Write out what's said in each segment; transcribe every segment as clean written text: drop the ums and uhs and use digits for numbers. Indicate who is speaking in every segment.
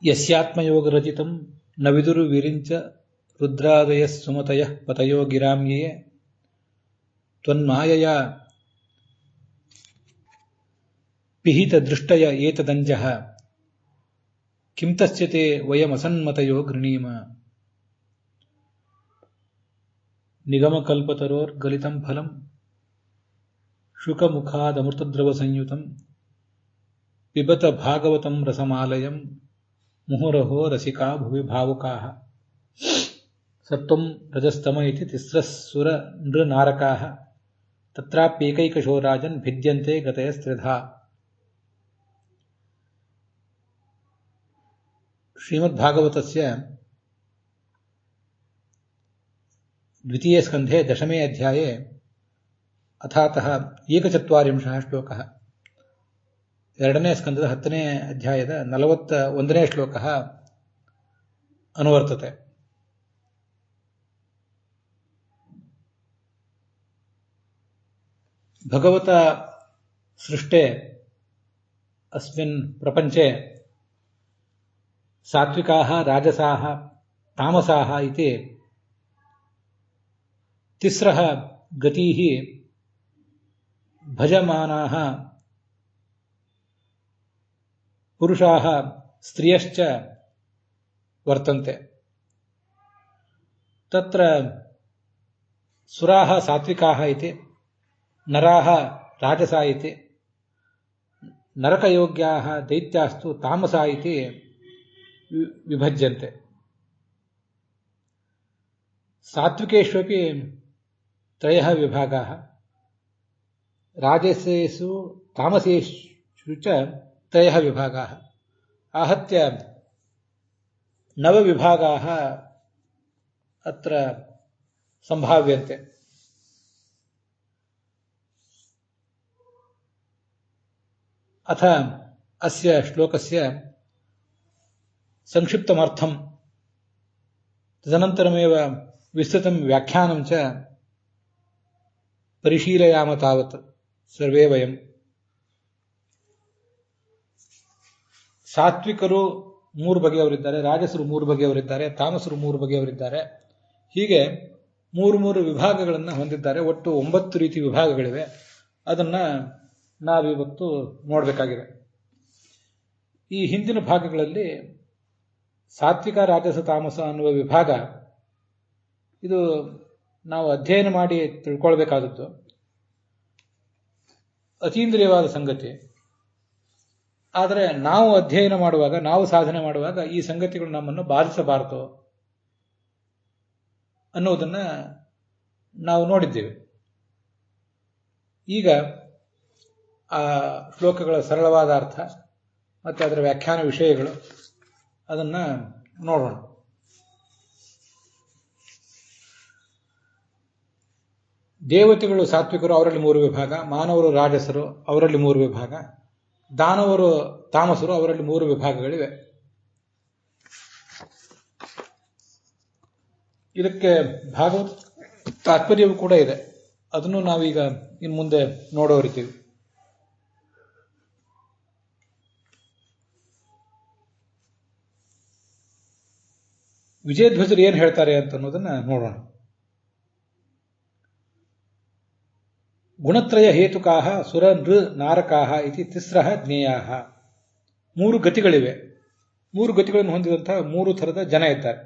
Speaker 1: ಯಸ್ಯಾತ್ಮಯೋಗರಚಿತಂ ನ ವಿದುರು ವಿರಿಂಚ ರುದ್ರಾದಯಃ ಸುಮತಯಃ ಪತಯೋ ಗಿರಾಮ್ಯಯೇ ತ್ವನ್ಮಾಯಯಾ ಪಿಹಿತದೃಷ್ಟಯ ಏತದಂಜಃ ಕಿಂ ತಸ್ಯ ತೇ ವಯಮಸನ್ಮತಯೋ ಗೃಣೀಮ. ನಿಗಮಕಲ್ಪತರೋರ್ಗಲಿತಂ ಫಲಂ ಶುಕಮುಖಾದಮೃತದ್ರವಸಂಯುತಂ ಪಿಬತ ಭಾಗವತಂ ರಸಮಾಲಯಂ ಮುಹುರಹೋ ರಸಿಕಾ ಭುವಿ ಭಾವುಕಾಃ. ಸತ್ವಂ ರಜಸ್ತಮ ಇತಿ ತಿಸ್ರಃ ಸುರ ನೃನಾರಕಾಃ ತತ್ರಾಪ್ಯೇಕೈಕಶೋ ರಾಜನ್ ಭಿದ್ಯಂತೆ ಗತಯಸ್ತ್ರಿಧಾ. ಶ್ರೀಮದ್ಭಾಗವತಸ್ಯ ದ್ವಿತೀಯ ಸ್ಕಂಧೆ ದಶಮೇ ಅಧ್ಯಾಯೇ ಅಥಾತಃ ಏಕಚತ್ವಾರಿಂಶಃ ಶ್ಲೋಕಃ. ಎರಡನೇ ಸ್ಕಂದದ 10ನೇ ಅಧ್ಯಾಯದ 41ನೇ ಶ್ಲೋಕಃ ಅನುವರ್ತತೆ. ಭಗವತ ಸೃಷ್ಟೆ ಅಸ್ಮಿನ್ ಪ್ರಪಂಚೆ ಸಾತ್ವಿಕಾಃ ರಾಜಸಾಃ ತಾಮಸಾಃ ಇತಿ ತಿಸ್ರಃ ಗತೀಃ ಭಜಮಾನಾಃ ಪುರುಷಾಃ ಸ್ತ್ರಿಯಶ್ಚ ವರ್ತಂತೆ. ತತ್ರ ಸುರಾಃ ಸಾತ್ವಿಕಾಃ ಇತಿ ನರಾಃ ರಾಜಸಾ ಇತಿ ನರಕಯೋಗ್ಯಾಃ ದೈತ್ಯಾಸ್ತು ತಾಮಸಾ ಇತಿ ವಿಭಜ್ಯಂತೆ. ಸಾತ್ವಿಕೇಷ್ವಪಿ ತ್ರಯಃ ವಿಭಾಗಾಃ ರಾಜಸೇಷು ತಾಮಸೇಷು ಚ ತ್ರಯಃ ವಿಭಾಗಾಃ आहत्य 9 ವಿಭಾಗಾಃ ಅತ್ರ ಸಂಭಾವ್ಯಂತೆ. ಅಥ ಅಸ್ಯ ಶ್ಲೋಕಸ್ಯ ಸಂಕ್ಷಿಪ್ತಮರ್ಥಂ ತದನಂತರಮೇವ ವಿಸ್ತೃತಂ ವ್ಯಾಖ್ಯಾನಂ ಚ ಪರಿಶೀಲಯಾಮ ತಾವತ್ ಸರ್ವೇ ವಯಂ. ಸಾತ್ವಿಕರು 3 ಬಗೆಯವರಿದ್ದಾರೆ, ರಾಜಸರು 3 ಬಗೆಯವರಿದ್ದಾರೆ, ತಾಮಸರು 3 ಬಗೆಯವರಿದ್ದಾರೆ. ಹೀಗೆ 3 ವಿಭಾಗಗಳನ್ನು ಹೊಂದಿದ್ದಾರೆ. ಒಟ್ಟು 9 ರೀತಿ ವಿಭಾಗಗಳಿವೆ. ಅದನ್ನು ನಾವಿವತ್ತು ನೋಡಬೇಕಾಗಿದೆ. ಈ ಹಿಂದಿನ ಭಾಗಗಳಲ್ಲಿ ಸಾತ್ವಿಕ ರಾಜಸ ತಾಮಸ ಅನ್ನುವ ವಿಭಾಗ ಇದು ನಾವು ಅಧ್ಯಯನ ಮಾಡಿ ತಿಳ್ಕೊಳ್ಬೇಕಾದದ್ದು ಅತೀಂದ್ರಿಯವಾದ ಸಂಗತಿ. ಆದರೆ ನಾವು ಅಧ್ಯಯನ ಮಾಡುವಾಗ, ನಾವು ಸಾಧನೆ ಮಾಡುವಾಗ ಈ ಸಂಗತಿಗಳು ನಮ್ಮನ್ನು ಬಾಧಿಸಬಾರದು ಅನ್ನುವುದನ್ನು ನಾವು ನೋಡಿದ್ದೇವೆ. ಈಗ ಆ ಶ್ಲೋಕಗಳ ಸರಳವಾದ ಅರ್ಥ ಮತ್ತು ಅದರ ವ್ಯಾಖ್ಯಾನ ವಿಷಯಗಳು ಅದನ್ನು ನೋಡೋಣ. ದೇವತೆಗಳು ಸಾತ್ವಿಕರು, ಅವರಲ್ಲಿ 3 ವಿಭಾಗ. ಮಾನವರು ರಾಜಸರು, ಅವರಲ್ಲಿ 3 ವಿಭಾಗ. ದಾನವರು ತಾಮಸರು, ಅವರಲ್ಲಿ 3 ವಿಭಾಗಗಳಿವೆ. ಇದಕ್ಕೆ ಭಾಗವತ ತಾತ್ಪರ್ಯವೂ ಕೂಡ ಇದೆ. ಅದನ್ನು ನಾವೀಗ ಇನ್ನು ಮುಂದೆ ನೋಡೋರಿತೀವಿ. ವಿಜಯಧ್ವಜರು ಏನು ಹೇಳ್ತಾರೆ ಅಂತ ಅನ್ನೋದನ್ನ ನೋಡೋಣ. ಗುಣತ್ರಯ ಹೇತುಕಾಹ ಸುರ ನೃ ನಾರಕಾಹ ಇತಿ ತಿಸ್ರಃ ಜ್ಞೇಯಾಹ. 3 ಗತಿಗಳಿವೆ. 3 ಗತಿಗಳನ್ನು ಹೊಂದಿದಂತಹ 3 ಥರದ ಜನ ಇದ್ದಾರೆ.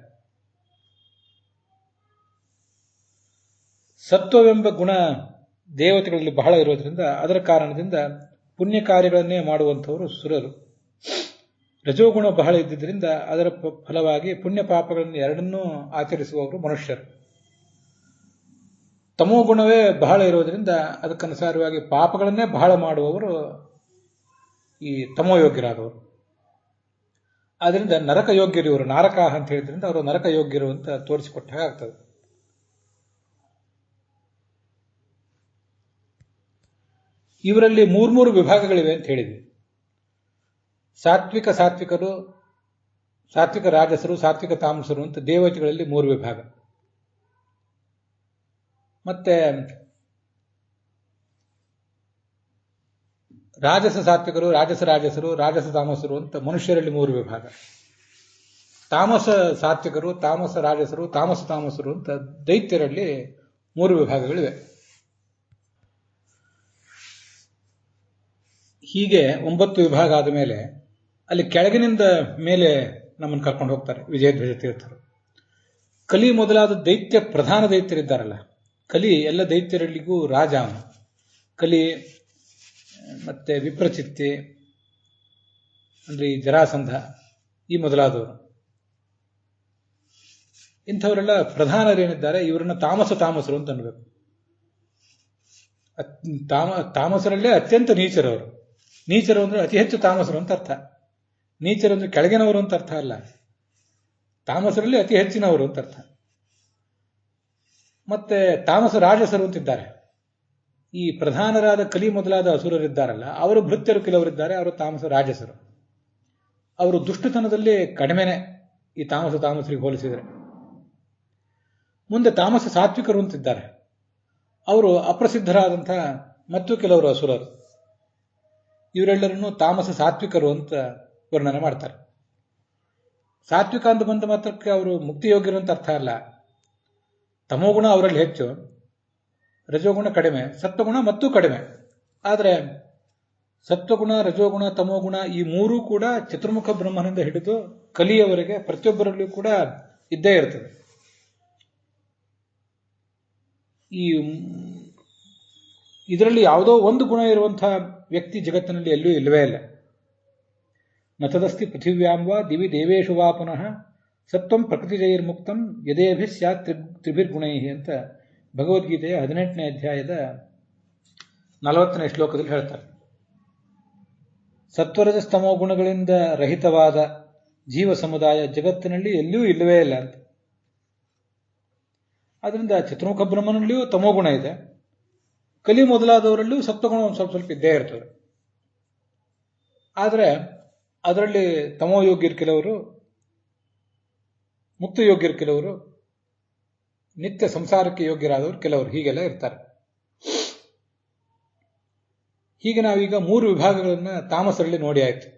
Speaker 1: ಸತ್ವವೆಂಬ ಗುಣ ದೇವತೆಗಳಲ್ಲಿ ಬಹಳ ಇರೋದ್ರಿಂದ ಅದರ ಕಾರಣದಿಂದ ಪುಣ್ಯ ಕಾರ್ಯಗಳನ್ನೇ ಮಾಡುವಂಥವರು ಸುರರು. ರಜೋಗುಣ ಬಹಳ ಇದ್ದಿದ್ದರಿಂದ ಅದರ ಫಲವಾಗಿ ಪುಣ್ಯ ಪಾಪಗಳನ್ನು ಎರಡನ್ನೂ ಆಚರಿಸುವವರು ಮನುಷ್ಯರು. ತಮೋಗುಣವೇ ಬಹಳ ಇರೋದ್ರಿಂದ ಅದಕ್ಕನುಸಾರವಾಗಿ ಪಾಪಗಳನ್ನೇ ಬಹಳ ಮಾಡುವವರು ಈ ತಮೋಯೋಗ್ಯರಾದವರು. ಆದ್ದರಿಂದ ನರಕ ಯೋಗ್ಯರು ಇವರು. ನಾರಕಾಹ ಅಂತ ಹೇಳಿದ್ರಿಂದ ಅವರು ನರಕ ಯೋಗ್ಯರು ಅಂತ ತೋರಿಸಿಕೊಟ್ಟ ಆಗ್ತದೆ. ಇವರಲ್ಲಿ 3 ವಿಭಾಗಗಳಿವೆ ಅಂತ ಹೇಳಿದ್ವಿ. ಸಾತ್ವಿಕರು, ಸಾತ್ವಿಕ ರಾಜಸರು, ಸಾತ್ವಿಕ ತಾಮಸರು ಅಂತ ದೇವತೆಗಳಲ್ಲಿ 3 ವಿಭಾಗ. ಮತ್ತೆ ರಾಜಸ ಸಾತ್ವಿಕರು, ರಾಜಸರು, ರಾಜಸ ತಾಮಸರು ಅಂತ ಮನುಷ್ಯರಲ್ಲಿ 3 ವಿಭಾಗ. ತಾಮಸ ಸಾತ್ವಿಕರು, ತಾಮಸ ರಾಜಸರು, ತಾಮಸರು ಅಂತ ದೈತ್ಯರಲ್ಲಿ 3 ವಿಭಾಗಗಳಿವೆ. ಹೀಗೆ 9 ವಿಭಾಗ ಆದ ಮೇಲೆ ಅಲ್ಲಿ ಕೆಳಗಿನಿಂದ ಮೇಲೆ ನಮ್ಮನ್ನು ಕರ್ಕೊಂಡು ಹೋಗ್ತಾರೆ ವಿಜಯಧ್ವಜ ತೀರ್ಥರು. ಕಲಿ ಮೊದಲಾದ ಪ್ರಧಾನ ದೈತ್ಯರಿದ್ದಾರಲ್ಲ, ಕಲಿ ಎಲ್ಲ ದೈತ್ಯರಲ್ಲಿಗೂ ರಾಜ ಅವನು. ಕಲಿ ಮತ್ತೆ ವಿಪ್ರಚಿತ್ತಿ ಅಂದ್ರೆ ಈ ಜರಾಸಂಧ, ಈ ಮೊದಲಾದವರು, ಇಂಥವರೆಲ್ಲ ಪ್ರಧಾನರೇನಿದ್ದಾರೆ ಇವರನ್ನ ತಾಮಸರು ಅಂತ ಅನ್ಬೇಕು. ತಾಮಸರಲ್ಲೇ ಅತ್ಯಂತ ನೀಚರವರು. ನೀಚರು ಅಂದ್ರೆ ಅತಿ ಹೆಚ್ಚು ತಾಮಸರು ಅಂತ ಅರ್ಥ. ನೀಚರು ಅಂದ್ರೆ ಕೆಳಗಿನವರು ಅಂತ ಅರ್ಥ ಅಲ್ಲ, ತಾಮಸರಲ್ಲಿ ಅತಿ ಹೆಚ್ಚಿನವರು ಅಂತ ಅರ್ಥ. ಮತ್ತೆ ತಾಮಸ ರಾಜಸರು ಅಂತಿದ್ದಾರೆ. ಈ ಪ್ರಧಾನರಾದ ಕಲಿ ಮೊದಲಾದ ಅಸುರರಿದ್ದಾರಲ್ಲ, ಅವರು ಭೃತ್ಯರು ಕೆಲವರಿದ್ದಾರೆ, ಅವರು ತಾಮಸ ರಾಜಸರು. ಅವರು ದುಷ್ಟತನದಲ್ಲಿ ಕಡಿಮೆನೆ ಈ ತಾಮಸರಿಗೆ ಹೋಲಿಸಿದರೆ. ಮುಂದೆ ತಾಮಸ ಸಾತ್ವಿಕರು ಅಂತಿದ್ದಾರೆ. ಅವರು ಅಪ್ರಸಿದ್ಧರಾದಂತಹ ಮತ್ತು ಕೆಲವರು ಅಸುರರು. ಇವರೆಲ್ಲರನ್ನು ತಾಮಸ ಸಾತ್ವಿಕರು ಅಂತ ವರ್ಣನೆ ಮಾಡ್ತಾರೆ. ಸಾತ್ವಿಕ ಅಂತ ಬಂದ ಮಾತ್ರಕ್ಕೆ ಅವರು ಮುಕ್ತಿಯೋಗ್ಯರು ಅಂತ ಅರ್ಥ ಅಲ್ಲ. ತಮೋಗುಣ ಅವರಲ್ಲಿ ಹೆಚ್ಚು, ರಜೋಗುಣ ಕಡಿಮೆ, ಸತ್ವಗುಣ ಮತ್ತೂ ಕಡಿಮೆ. ಆದರೆ ಸತ್ವಗುಣ, ರಜೋಗುಣ, ತಮೋಗುಣ ಈ 3 ಕೂಡ ಚತುರ್ಮುಖ ಬ್ರಹ್ಮನಿಂದ ಹಿಡಿದು ಕಲಿಯವರೆಗೆ ಪ್ರತಿಯೊಬ್ಬರಲ್ಲೂ ಕೂಡ ಇದ್ದೇ ಇರ್ತದೆ. ಇದರಲ್ಲಿ ಯಾವುದೋ ಒಂದು ಗುಣ ಇರುವಂತಹ ವ್ಯಕ್ತಿ ಜಗತ್ತಿನಲ್ಲಿ ಎಲ್ಲೂ ಇಲ್ಲವೇ ಇಲ್ಲ. ನತದಸ್ತಿ ಪೃಥಿವ್ಯಾಂಬ ದಿವಿ ದೇವೇಶು ವಾ ಪುನಃ ಸತ್ವಂ ಪ್ರಕೃತಿಜೈರ್ಮುಕ್ತಂ ಯದೇಭಿ ಸ್ಯಾತ್ ತ್ರಿಭಿರ್ಗುಣೈ ಅಂತ ಭಗವದ್ಗೀತೆಯ 18ನೇ ಅಧ್ಯಾಯದ 40ನೇ ಶ್ಲೋಕದಲ್ಲಿ ಹೇಳ್ತಾರೆ. ಸತ್ವರಜಸ್ತಮೋ ಗುಣಗಳಿಂದ ರಹಿತವಾದ ಜೀವ ಸಮುದಾಯ ಜಗತ್ತಿನಲ್ಲಿ ಎಲ್ಲಿಯೂ ಇಲ್ಲವೇ ಇಲ್ಲ ಅಂತ. ಅದರಿಂದ ಚತುರ್ಮುಖ ಬ್ರಹ್ಮನಲ್ಲಿಯೂ ತಮೋಗುಣ ಇದೆ, ಕಲಿ ಮೊದಲಾದವರಲ್ಲಿಯೂ ಸತ್ವಗುಣ ಒಂದು ಸ್ವಲ್ಪ ಇದ್ದೇ ಇರ್ತದೆ. ಆದರೆ ಅದರಲ್ಲಿ ತಮೋಯೋಗ್ಯರು ಕೆಲವರು, ಮುಕ್ತ ಯೋಗ್ಯರು ಕೆಲವರು, ನಿತ್ಯ ಸಂಸಾರಕ್ಕೆ ಯೋಗ್ಯರಾದವರು ಕೆಲವರು, ಹೀಗೆಲ್ಲ ಇರ್ತಾರೆ. ಹೀಗೆ ನಾವೀಗ 3 ವಿಭಾಗಗಳನ್ನು ತಾಮಸರಲ್ಲಿ ನೋಡಿ ಆಯ್ತು.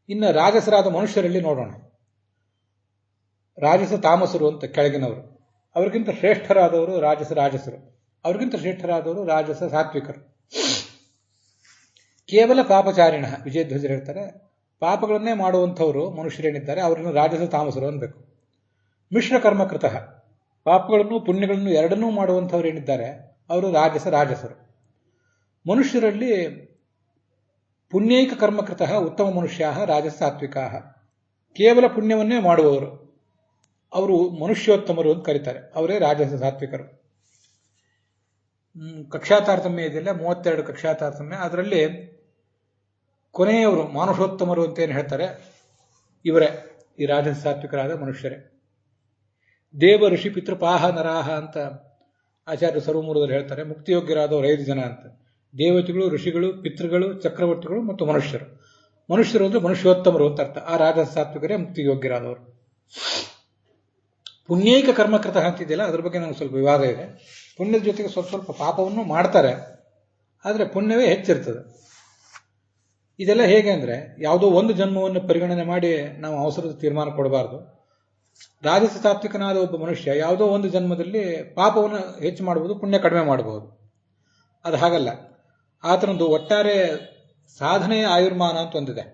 Speaker 1: ಇನ್ನು ರಾಜಸರಾದ ಮನುಷ್ಯರಲ್ಲಿ ನೋಡೋಣ. ರಾಜಸ ತಾಮಸರು ಅಂತ ಕೆಳಗಿನವರು, ಅವ್ರಿಗಿಂತ ಶ್ರೇಷ್ಠರಾದವರು ರಾಜಸರು, ಅವ್ರಿಗಿಂತ ಶ್ರೇಷ್ಠರಾದವರು ರಾಜಸ ಸಾತ್ವಿಕರು. ಕೇವಲ ಪಾಪಚಾರಿಣ, ವಿಜಯಧ್ವಜರು ಹೇಳ್ತಾರೆ, ಪಾಪಗಳನ್ನೇ ಮಾಡುವಂಥವರು ಮನುಷ್ಯರೇನಿದ್ದಾರೆ ಅವರನ್ನು ರಾಜಸ ತಾಮಸರು ಅನ್ಬೇಕು. ಮಿಶ್ರ ಕರ್ಮಕೃತಃ, ಪಾಪಗಳನ್ನು ಪುಣ್ಯಗಳನ್ನು ಎರಡನ್ನೂ ಮಾಡುವಂಥವ್ರು ಏನಿದ್ದಾರೆ ಅವರು ರಾಜಸರು. ಮನುಷ್ಯರಲ್ಲಿ ಪುಣ್ಯೈಕ ಕರ್ಮಕೃತಃ ಉತ್ತಮ ಮನುಷ್ಯ ರಾಜಸ ಸಾತ್ವಿಕಾ, ಕೇವಲ ಪುಣ್ಯವನ್ನೇ ಮಾಡುವವರು ಅವರು ಮನುಷ್ಯೋತ್ತಮರು ಅಂತ ಕರೀತಾರೆ, ಅವರೇ ರಾಜಸ ಸಾತ್ವಿಕರು. ಕಕ್ಷಾತಾರತಮ್ಯ ಇದೆಯಲ್ಲ, 32 ಕಕ್ಷಾತಾರತಮ್ಯ, ಅದರಲ್ಲಿ ಕೊನೆಯವರು ಮಾನುಷೋತ್ತಮರು ಅಂತ ಏನು ಹೇಳ್ತಾರೆ ಇವರೇ ಈ ರಾಜಸ ಸಾತ್ವಿಕರಾದ ಮನುಷ್ಯರೇ. ದೇವ ಋಷಿ ಪಿತೃಪಾಹ ನರಾಹ ಅಂತ ಆಚಾರ್ಯ ಸರ್ವಮೂಲದಲ್ಲಿ ಹೇಳ್ತಾರೆ. ಮುಕ್ತಿಯೋಗ್ಯರಾದವರು 5 ಜನ ಅಂತ: ದೇವತೆಗಳು, ಋಷಿಗಳು, ಪಿತೃಗಳು, ಚಕ್ರವರ್ತಿಗಳು ಮತ್ತು ಮನುಷ್ಯರು. ಮನುಷ್ಯರು ಅಂದ್ರೆ ಮನುಷ್ಯೋತ್ತಮರು ಅಂತ ಅರ್ಥ. ಆ ರಾಜಸ ಸಾತ್ವಿಕರೇ ಮುಕ್ತಿಯೋಗ್ಯರಾದವರು. ಪುಣ್ಯೈಕ ಕರ್ಮಕೃತ ಅಂತಿದೆಯಲ್ಲ, ಅದ್ರ ಬಗ್ಗೆ ನನಗೆ ಸ್ವಲ್ಪ ವಿವಾದ ಇದೆ. ಪುಣ್ಯದ ಜೊತೆಗೆ ಸ್ವಲ್ಪ ಪಾಪವನ್ನು ಮಾಡ್ತಾರೆ, ಆದರೆ ಪುಣ್ಯವೇ ಹೆಚ್ಚಿರ್ತದೆ. ಇದೆಲ್ಲ ಹೇಗೆ ಅಂದರೆ, ಯಾವುದೋ ಒಂದು ಜನ್ಮವನ್ನು ಪರಿಗಣನೆ ಮಾಡಿ ನಾವು ಅವಸರದ ತೀರ್ಮಾನ ಕೊಡಬಾರ್ದು. ರಾಜಸ ಸಾತ್ವಿಕನಾದ ಒಬ್ಬ ಮನುಷ್ಯ ಯಾವುದೋ ಒಂದು ಜನ್ಮದಲ್ಲಿ ಪಾಪವನ್ನು ಹೆಚ್ಚು ಮಾಡಬಹುದು, ಪುಣ್ಯ ಕಡಿಮೆ ಮಾಡಬಹುದು. ಅದು ಹಾಗಲ್ಲ. ಆತನದು ಒಟ್ಟಾರೆ ಸಾಧನೆಯ ಆಯುರ್ಮಾನ ಅಂತ ಒಂದಿದೆ.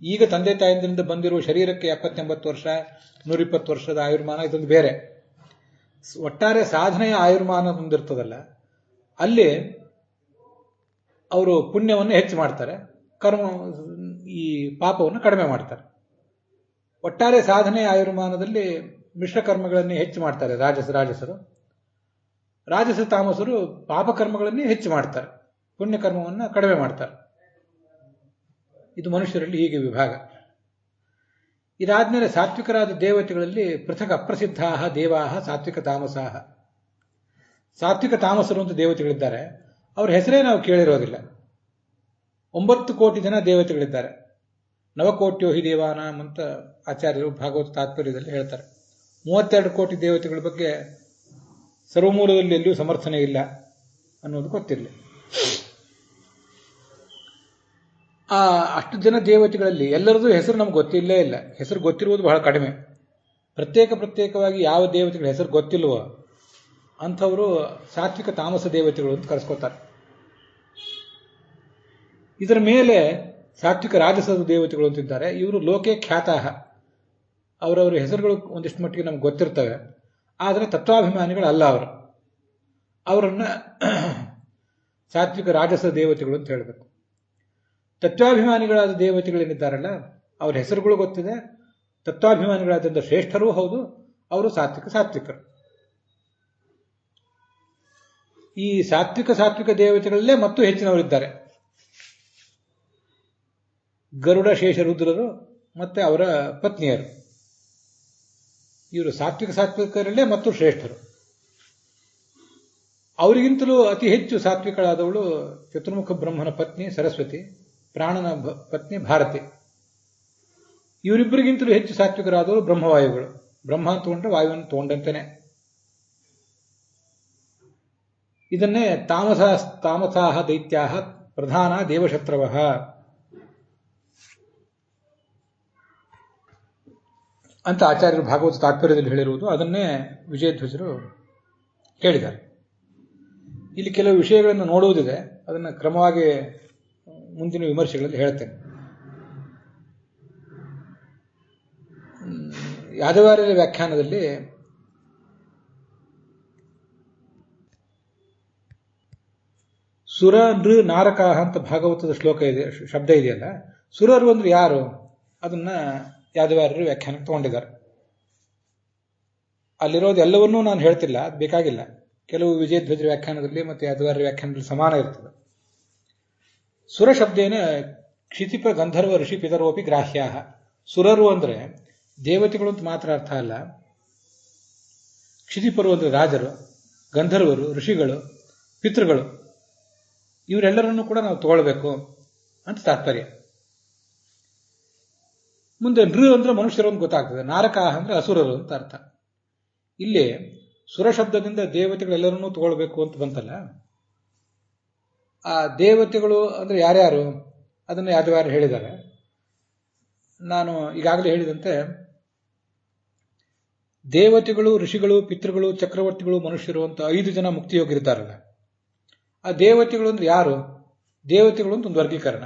Speaker 1: ಈಗ ತಂದೆ ತಾಯಿಂದ್ರಿಂದ ಬಂದಿರುವ ಶರೀರಕ್ಕೆ 70-80 ವರ್ಷ, 120 ವರ್ಷದ ಆಯುರ್ಮಾನ, ಇದೊಂದು ಬೇರೆ. ಒಟ್ಟಾರೆ ಸಾಧನೆಯ ಆಯುರ್ಮಾನ ಹೊಂದಿರ್ತದಲ್ಲ, ಅಲ್ಲಿ ಅವರು ಪುಣ್ಯವನ್ನು ಹೆಚ್ಚು ಮಾಡ್ತಾರೆ, ಈ ಪಾಪವನ್ನು ಕಡಿಮೆ ಮಾಡ್ತಾರೆ. ಒಟ್ಟಾರೆ ಸಾಧನೆಯ ಆಯುರ್ಮಾನದಲ್ಲಿ ಮಿಶ್ರ ಕರ್ಮಗಳನ್ನೇ ಹೆಚ್ಚು ಮಾಡ್ತಾರೆ ರಾಜಸರು. ರಾಜಸ ತಾಮಸರು ಪಾಪಕರ್ಮಗಳನ್ನೇ ಹೆಚ್ಚು ಮಾಡ್ತಾರೆ, ಪುಣ್ಯಕರ್ಮವನ್ನು ಕಡಿಮೆ ಮಾಡ್ತಾರೆ. ಇದು ಮನುಷ್ಯರಲ್ಲಿ ಹೀಗೆ ವಿಭಾಗ. ಇದಾದ್ಮೇಲೆ ಸಾತ್ವಿಕರಾದ ದೇವತೆಗಳಲ್ಲಿ ಪೃಥಕ್ ಅಪ್ರಸಿದ್ಧಾ ದೇವಾಹ ಸಾತ್ವಿಕ ತಾಮಸಾಹ. ಸಾತ್ವಿಕ ತಾಮಸರು ಅಂತ ದೇವತೆಗಳಿದ್ದಾರೆ, ಅವ್ರ ಹೆಸರೇ ನಾವು ಕೇಳಿರೋದಿಲ್ಲ. 9 ಕೋಟಿ ಜನ ದೇವತೆಗಳಿದ್ದಾರೆ. 9 ಕೋಟ್ಯೋ ಹಿ ದೇವಾನಾಂ ಅಂತ ಆಚಾರ್ಯರು ಭಾಗವತ ತಾತ್ಪರ್ಯದಲ್ಲಿ ಹೇಳ್ತಾರೆ. 32 ಕೋಟಿ ದೇವತೆಗಳ ಬಗ್ಗೆ ಸರ್ವಮೂಲದಲ್ಲಿ ಎಲ್ಲಿಯೂ ಸಮರ್ಥನೆ ಇಲ್ಲ ಅನ್ನೋದು ಗೊತ್ತಿರಲಿ. ಆ ಅಷ್ಟು ಜನ ದೇವತೆಗಳಲ್ಲಿ ಎಲ್ಲರದ್ದು ಹೆಸರು ನಮ್ಗೆ ಗೊತ್ತಿಲ್ಲೇ ಇಲ್ಲ. ಹೆಸರು ಗೊತ್ತಿರುವುದು ಬಹಳ ಕಡಿಮೆ. ಪ್ರತ್ಯೇಕವಾಗಿ ಯಾವ ದೇವತೆಗಳ ಹೆಸರು ಗೊತ್ತಿಲ್ವೋ ಅಂಥವರು ಸಾತ್ವಿಕ ತಾಮಸ ದೇವತೆಗಳು ಅಂತ ಕರೆಸ್ಕೋತಾರೆ. ಇದರ ಮೇಲೆ ಸಾತ್ವಿಕ ರಾಜಸದ ದೇವತೆಗಳು ಅಂತಿದ್ದಾರೆ. ಇವರು ಲೋಕೆ ಖ್ಯಾತಾಹ. ಅವರವರ ಹೆಸರುಗಳು ಒಂದಿಷ್ಟು ಮಟ್ಟಿಗೆ ನಮ್ಗೆ ಗೊತ್ತಿರ್ತವೆ, ಆದರೆ ತತ್ವಾಭಿಮಾನಿಗಳು ಅಲ್ಲ. ಅವರನ್ನ ಸಾತ್ವಿಕ ರಾಜಸ ದೇವತೆಗಳು ಅಂತ ಹೇಳಬೇಕು. ತತ್ವಾಭಿಮಾನಿಗಳಾದ ದೇವತೆಗಳೇನಿದ್ದಾರಲ್ಲ, ಅವ್ರ ಹೆಸರುಗಳು ಗೊತ್ತಿದೆ, ತತ್ವಾಭಿಮಾನಿಗಳಾದ್ರಿಂದ ಶ್ರೇಷ್ಠರೂ ಹೌದು, ಅವರು ಸಾತ್ವಿಕರು. ಈ ಸಾತ್ವಿಕ ದೇವತೆಗಳಲ್ಲೇ ಮತ್ತು ಹೆಚ್ಚಿನವರಿದ್ದಾರೆ. ಗರುಡ, ಶೇಷರುದ್ರರು ಮತ್ತೆ ಅವರ ಪತ್ನಿಯರು, ಇವರು ಸಾತ್ವಿಕರಲ್ಲೇ ಮತ್ತು ಶ್ರೇಷ್ಠರು. ಅವರಿಗಿಂತಲೂ ಅತಿ ಹೆಚ್ಚು ಸಾತ್ವಿಕಳಾದವಳು ಚತುರ್ಮುಖ ಬ್ರಹ್ಮನ ಪತ್ನಿ ಸರಸ್ವತಿ, ಪ್ರಾಣನ ಪತ್ನಿ ಭಾರತಿ. ಇವರಿಬ್ಬರಿಗಿಂತಲೂ ಹೆಚ್ಚು ಸಾತ್ವಿಕರಾದವರು ಬ್ರಹ್ಮವಾಯುಗಳು. ಬ್ರಹ್ಮ ತಗೊಂಡ್ರೆ ವಾಯುವನ್ನು ತಗೊಂಡಂತೆನೆ. ಇದನ್ನೇ ತಾಮಸಾಹ ದೈತ್ಯಾಹ ಪ್ರಧಾನ ದೇವಶತ್ರವಃ ಅಂತ ಆಚಾರ್ಯರು ಭಾಗವತ ತಾತ್ಪರ್ಯದಲ್ಲಿ ಹೇಳಿರುವುದು. ಅದನ್ನೇ ವಿಜಯಧ್ವಜರು ಹೇಳಿದ್ದಾರೆ. ಇಲ್ಲಿ ಕೆಲವು ವಿಷಯಗಳನ್ನು ನೋಡುವುದಿದೆ, ಅದನ್ನು ಕ್ರಮವಾಗಿ ಮುಂದಿನ ವಿಮರ್ಶೆಗಳಲ್ಲಿ ಹೇಳ್ತೇನೆ. ಯಾದವಾರ್ಯರ ವ್ಯಾಖ್ಯಾನದಲ್ಲಿ ಸುರ ನೃ ನಾರಕಾಹ ಅಂತ ಭಾಗವತದ ಶ್ಲೋಕ ಇದೆ, ಶಬ್ದ ಇದೆಯಲ್ಲ, ಸುರರು ಅಂದ್ರೆ ಯಾರು? ಅದನ್ನ ಯಾದವಾರ್ಯರು ವ್ಯಾಖ್ಯಾನಕ್ಕೆ ತಗೊಂಡಿದ್ದಾರೆ. ಅಲ್ಲಿರೋದು ಎಲ್ಲವನ್ನೂ ನಾನು ಹೇಳ್ತಿಲ್ಲ, ಅದು ಬೇಕಾಗಿಲ್ಲ. ಕೆಲವು ವಿಜಯಧ್ವಜರ ವ್ಯಾಖ್ಯಾನದಲ್ಲಿ ಮತ್ತು ಯಾದವಾರ್ಯರ ವ್ಯಾಖ್ಯಾನದಲ್ಲಿ ಸಮಾನ ಇರ್ತದೆ. ಸುರ ಶಬ್ದೇನ ಕ್ಷಿತಿಪ ಗಂಧರ್ವ ಋಷಿ ಪಿತರೋಪಿ ಗ್ರಾಹ್ಯಾಹ. ಸುರರು ಅಂದ್ರೆ ದೇವತೆಗಳು ಅಂತ ಮಾತ್ರ ಅರ್ಥ ಅಲ್ಲ. ಕ್ಷಿತಿಪರು ಅಂದ್ರೆ ರಾಜರು, ಗಂಧರ್ವರು, ಋಷಿಗಳು, ಪಿತೃಗಳು, ಇವರೆಲ್ಲರನ್ನು ಕೂಡ ನಾವು ತಗೊಳ್ಬೇಕು ಅಂತ ತಾತ್ಪರ್ಯ. ಮುಂದೆ ನೃ ಅಂದ್ರೆ ಮನುಷ್ಯರು ಅಂತ ಗೊತ್ತಾಗ್ತದೆ, ನಾರಕಾಹ ಅಂದ್ರೆ ಅಸುರರು ಅಂತ ಅರ್ಥ. ಇಲ್ಲಿ ಸುರ ಶಬ್ದದಿಂದ ದೇವತೆಗಳೆಲ್ಲರನ್ನೂ ತಗೊಳ್ಬೇಕು ಅಂತ ಬಂತಲ್ಲ, ಆ ದೇವತೆಗಳು ಅಂದ್ರೆ ಯಾರ್ಯಾರು ಅದನ್ನು ಯಾದವಾರ್ಯರು ಹೇಳಿದ್ದಾರೆ. ನಾನು ಈಗಾಗಲೇ ಹೇಳಿದಂತೆ ದೇವತೆಗಳು, ಋಷಿಗಳು, ಪಿತೃಗಳು, ಚಕ್ರವರ್ತಿಗಳು, ಮನುಷ್ಯರು ಅಂತ 5 ಜನ ಮುಕ್ತಿಯೋಗಿರ್ತಾರಲ್ಲ, ಆ ದೇವತೆಗಳು ಅಂದ್ರೆ ಯಾರು? ದೇವತೆಗಳು ಅಂತ ಒಂದು ವರ್ಗೀಕರಣ,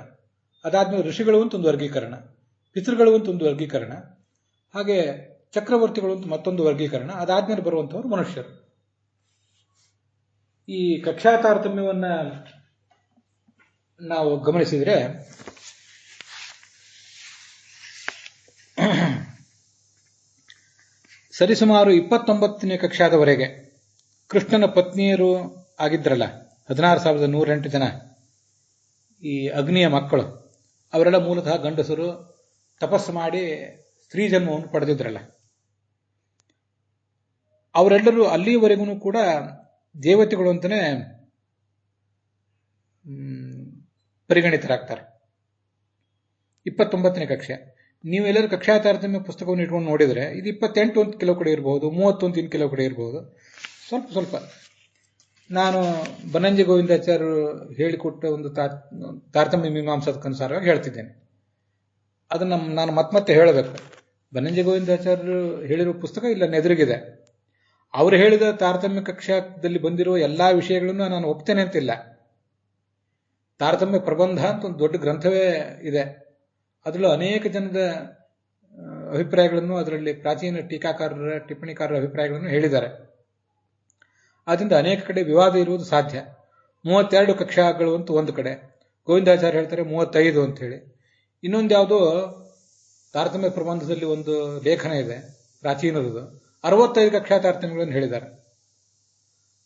Speaker 1: ಅದಾದ್ಮೇಲೆ ಋಷಿಗಳು ಅಂತ ಒಂದು ವರ್ಗೀಕರಣ, ಪಿತೃಗಳು ಅಂತ ಒಂದು ವರ್ಗೀಕರಣ, ಹಾಗೆ ಚಕ್ರವರ್ತಿಗಳು ಅಂತ ಮತ್ತೊಂದು ವರ್ಗೀಕರಣ, ಅದಾದ್ಮೇಲೆ ಬರುವಂತವರು ಮನುಷ್ಯರು. ಈ ಕಕ್ಷಾ ತಾರತಮ್ಯವನ್ನ ನಾವು ಗಮನಿಸಿದ್ರೆ ಸರಿಸುಮಾರು 29ನೇ ಕಕ್ಷಾದವರೆಗೆ ಕೃಷ್ಣನ ಪತ್ನಿಯರು ಆಗಿದ್ರಲ್ಲ 16,108 ಜನ, ಈ ಅಗ್ನಿಯ ಮಕ್ಕಳು, ಅವರೆಲ್ಲ ಮೂಲತಃ ಗಂಡಸರು, ತಪಸ್ಸು ಮಾಡಿ ಸ್ತ್ರೀ ಜನ್ಮವನ್ನು ಪಡೆದಿದ್ರಲ್ಲ. ಅವರೆಲ್ಲರೂ ಅಲ್ಲಿಯವರೆಗೂ ಕೂಡ ದೇವತೆಗಳು ಅಂತಲೇ ಪರಿಗಣಿತರಾಗ್ತಾರೆ. 29ನೇ ಕಕ್ಷೆ. ನೀವೆಲ್ಲರೂ ಕಕ್ಷಾ ತಾರತಮ್ಯ ಪುಸ್ತಕವನ್ನು ಇಟ್ಕೊಂಡು ನೋಡಿದರೆ ಇದು 28 ಅಂತ ಕೆಲವು ಕಡೆ ಇರಬಹುದು, 30 ಅಂತ ಕೆಲವು ಕಡೆ ಇರಬಹುದು. ಸ್ವಲ್ಪ ನಾನು ಬನ್ನಂಜೆ ಗೋವಿಂದಾಚಾರ್ಯರು ಹೇಳಿಕೊಟ್ಟ ಒಂದು ತಾರತಮ್ಯ ಮೀಮಾಂಸಕನುಸಾರವಾಗಿ ಹೇಳ್ತಿದ್ದೇನೆ. ಅದನ್ನು ನಾನು ಮತ್ತೆ ಹೇಳಬೇಕು. ಬನ್ನಂಜೆ ಗೋವಿಂದಾಚಾರ್ಯರು ಹೇಳಿರುವ ಪುಸ್ತಕ ಇಲ್ಲ ಎದುರಿಗಿದೆ. ಅವರು ಹೇಳಿದ ತಾರತಮ್ಯ ಕಕ್ಷಾದಲ್ಲಿ ಬಂದಿರುವ ಎಲ್ಲಾ ವಿಷಯಗಳನ್ನು ನಾನು ಒಪ್ತೇನೆ ಅಂತಿಲ್ಲ. ತಾರತಮ್ಯ ಪ್ರಬಂಧ ಅಂತ ಒಂದು ದೊಡ್ಡ ಗ್ರಂಥವೇ ಇದೆ. ಅದರಲ್ಲೂ ಅನೇಕ ಜನದ ಅಭಿಪ್ರಾಯಗಳನ್ನು, ಅದರಲ್ಲಿ ಪ್ರಾಚೀನ ಟೀಕಾಕಾರರ, ಟಿಪ್ಪಣಿಕಾರರ ಅಭಿಪ್ರಾಯಗಳನ್ನು ಹೇಳಿದ್ದಾರೆ. ಆದ್ದರಿಂದ ಅನೇಕ ಕಡೆ ವಿವಾದ ಇರುವುದು ಸಾಧ್ಯ. 32 ಕಕ್ಷಾಗಳು ಅಂತ ಒಂದು ಕಡೆ, ಗೋವಿಂದಾಚಾರ್ಯ ಹೇಳ್ತಾರೆ 35 ಅಂತ ಹೇಳಿ. ಇನ್ನೊಂದು ಯಾವುದೋ ತಾರತಮ್ಯ ಪ್ರಬಂಧದಲ್ಲಿ ಒಂದು ಲೇಖನ ಇದೆ ಪ್ರಾಚೀನರದು, 65 ಕಕ್ಷಾ ತಾರತಮ್ಯಗಳನ್ನು ಹೇಳಿದ್ದಾರೆ.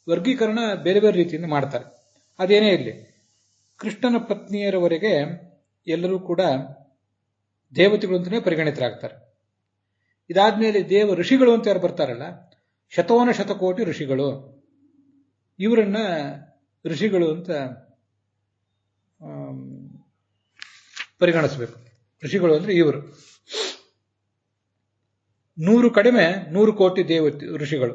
Speaker 1: ವರ್ಗೀಕರಣ ಬೇರೆ ಬೇರೆ ರೀತಿಯಿಂದ ಮಾಡ್ತಾರೆ. ಅದೇನೇ ಇರಲಿ, ಕೃಷ್ಣನ ಪತ್ನಿಯರವರೆಗೆ ಎಲ್ಲರೂ ಕೂಡ ದೇವತೆಗಳು ಅಂತಲೇ ಪರಿಗಣಿತರಾಗ್ತಾರೆ. ಇದಾದ್ಮೇಲೆ ಋಷಿಗಳು ಅಂತ ಯಾರು ಬರ್ತಾರಲ್ಲ, ಶತಕೋಟಿ ಋಷಿಗಳು, ಇವರನ್ನ ಋಷಿಗಳು ಅಂತ ಪರಿಗಣಿಸಬೇಕು. ಋಷಿಗಳು ಅಂದ್ರೆ ಇವರು 100 ಕಡಿಮೆ 100 ಕೋಟಿ ಋಷಿಗಳು,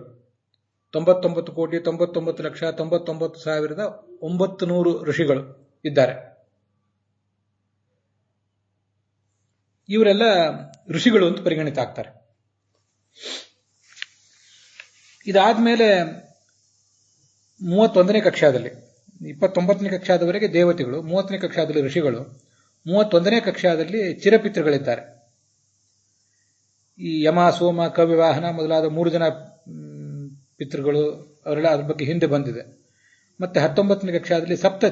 Speaker 1: 99,99,99,99,900 ಋಷಿಗಳು ಇದ್ದಾರೆ. ಇವರೆಲ್ಲ ಋಷಿಗಳು ಅಂತ ಪರಿಗಣಿತ ಆಗ್ತಾರೆ. ಇದಾದ್ಮೇಲೆ 31ನೇ ಕಕ್ಷಾದಲ್ಲಿ, 29ನೇ ಕಕ್ಷಾದವರೆಗೆ ದೇವತೆಗಳು, 30ನೇ ಕಕ್ಷಾದಲ್ಲಿ ಋಷಿಗಳು, 31ನೇ ಕಕ್ಷಾದಲ್ಲಿ ಚಿರಪಿತೃಗಳಿದ್ದಾರೆ. ಈ ಯಮ, ಸೋಮ, ಕವ್ಯವಾಹನ ಮೊದಲಾದ 3 ಜನ ಪಿತೃಗಳು, ಅವರೆಲ್ಲ ಅದ್ರ ಬಗ್ಗೆ ಹಿಂದೆ ಬಂದಿದೆ. ಮತ್ತೆ 19ನೇ ಕಕ್ಷಾದಲ್ಲಿ ಸಪ್ತ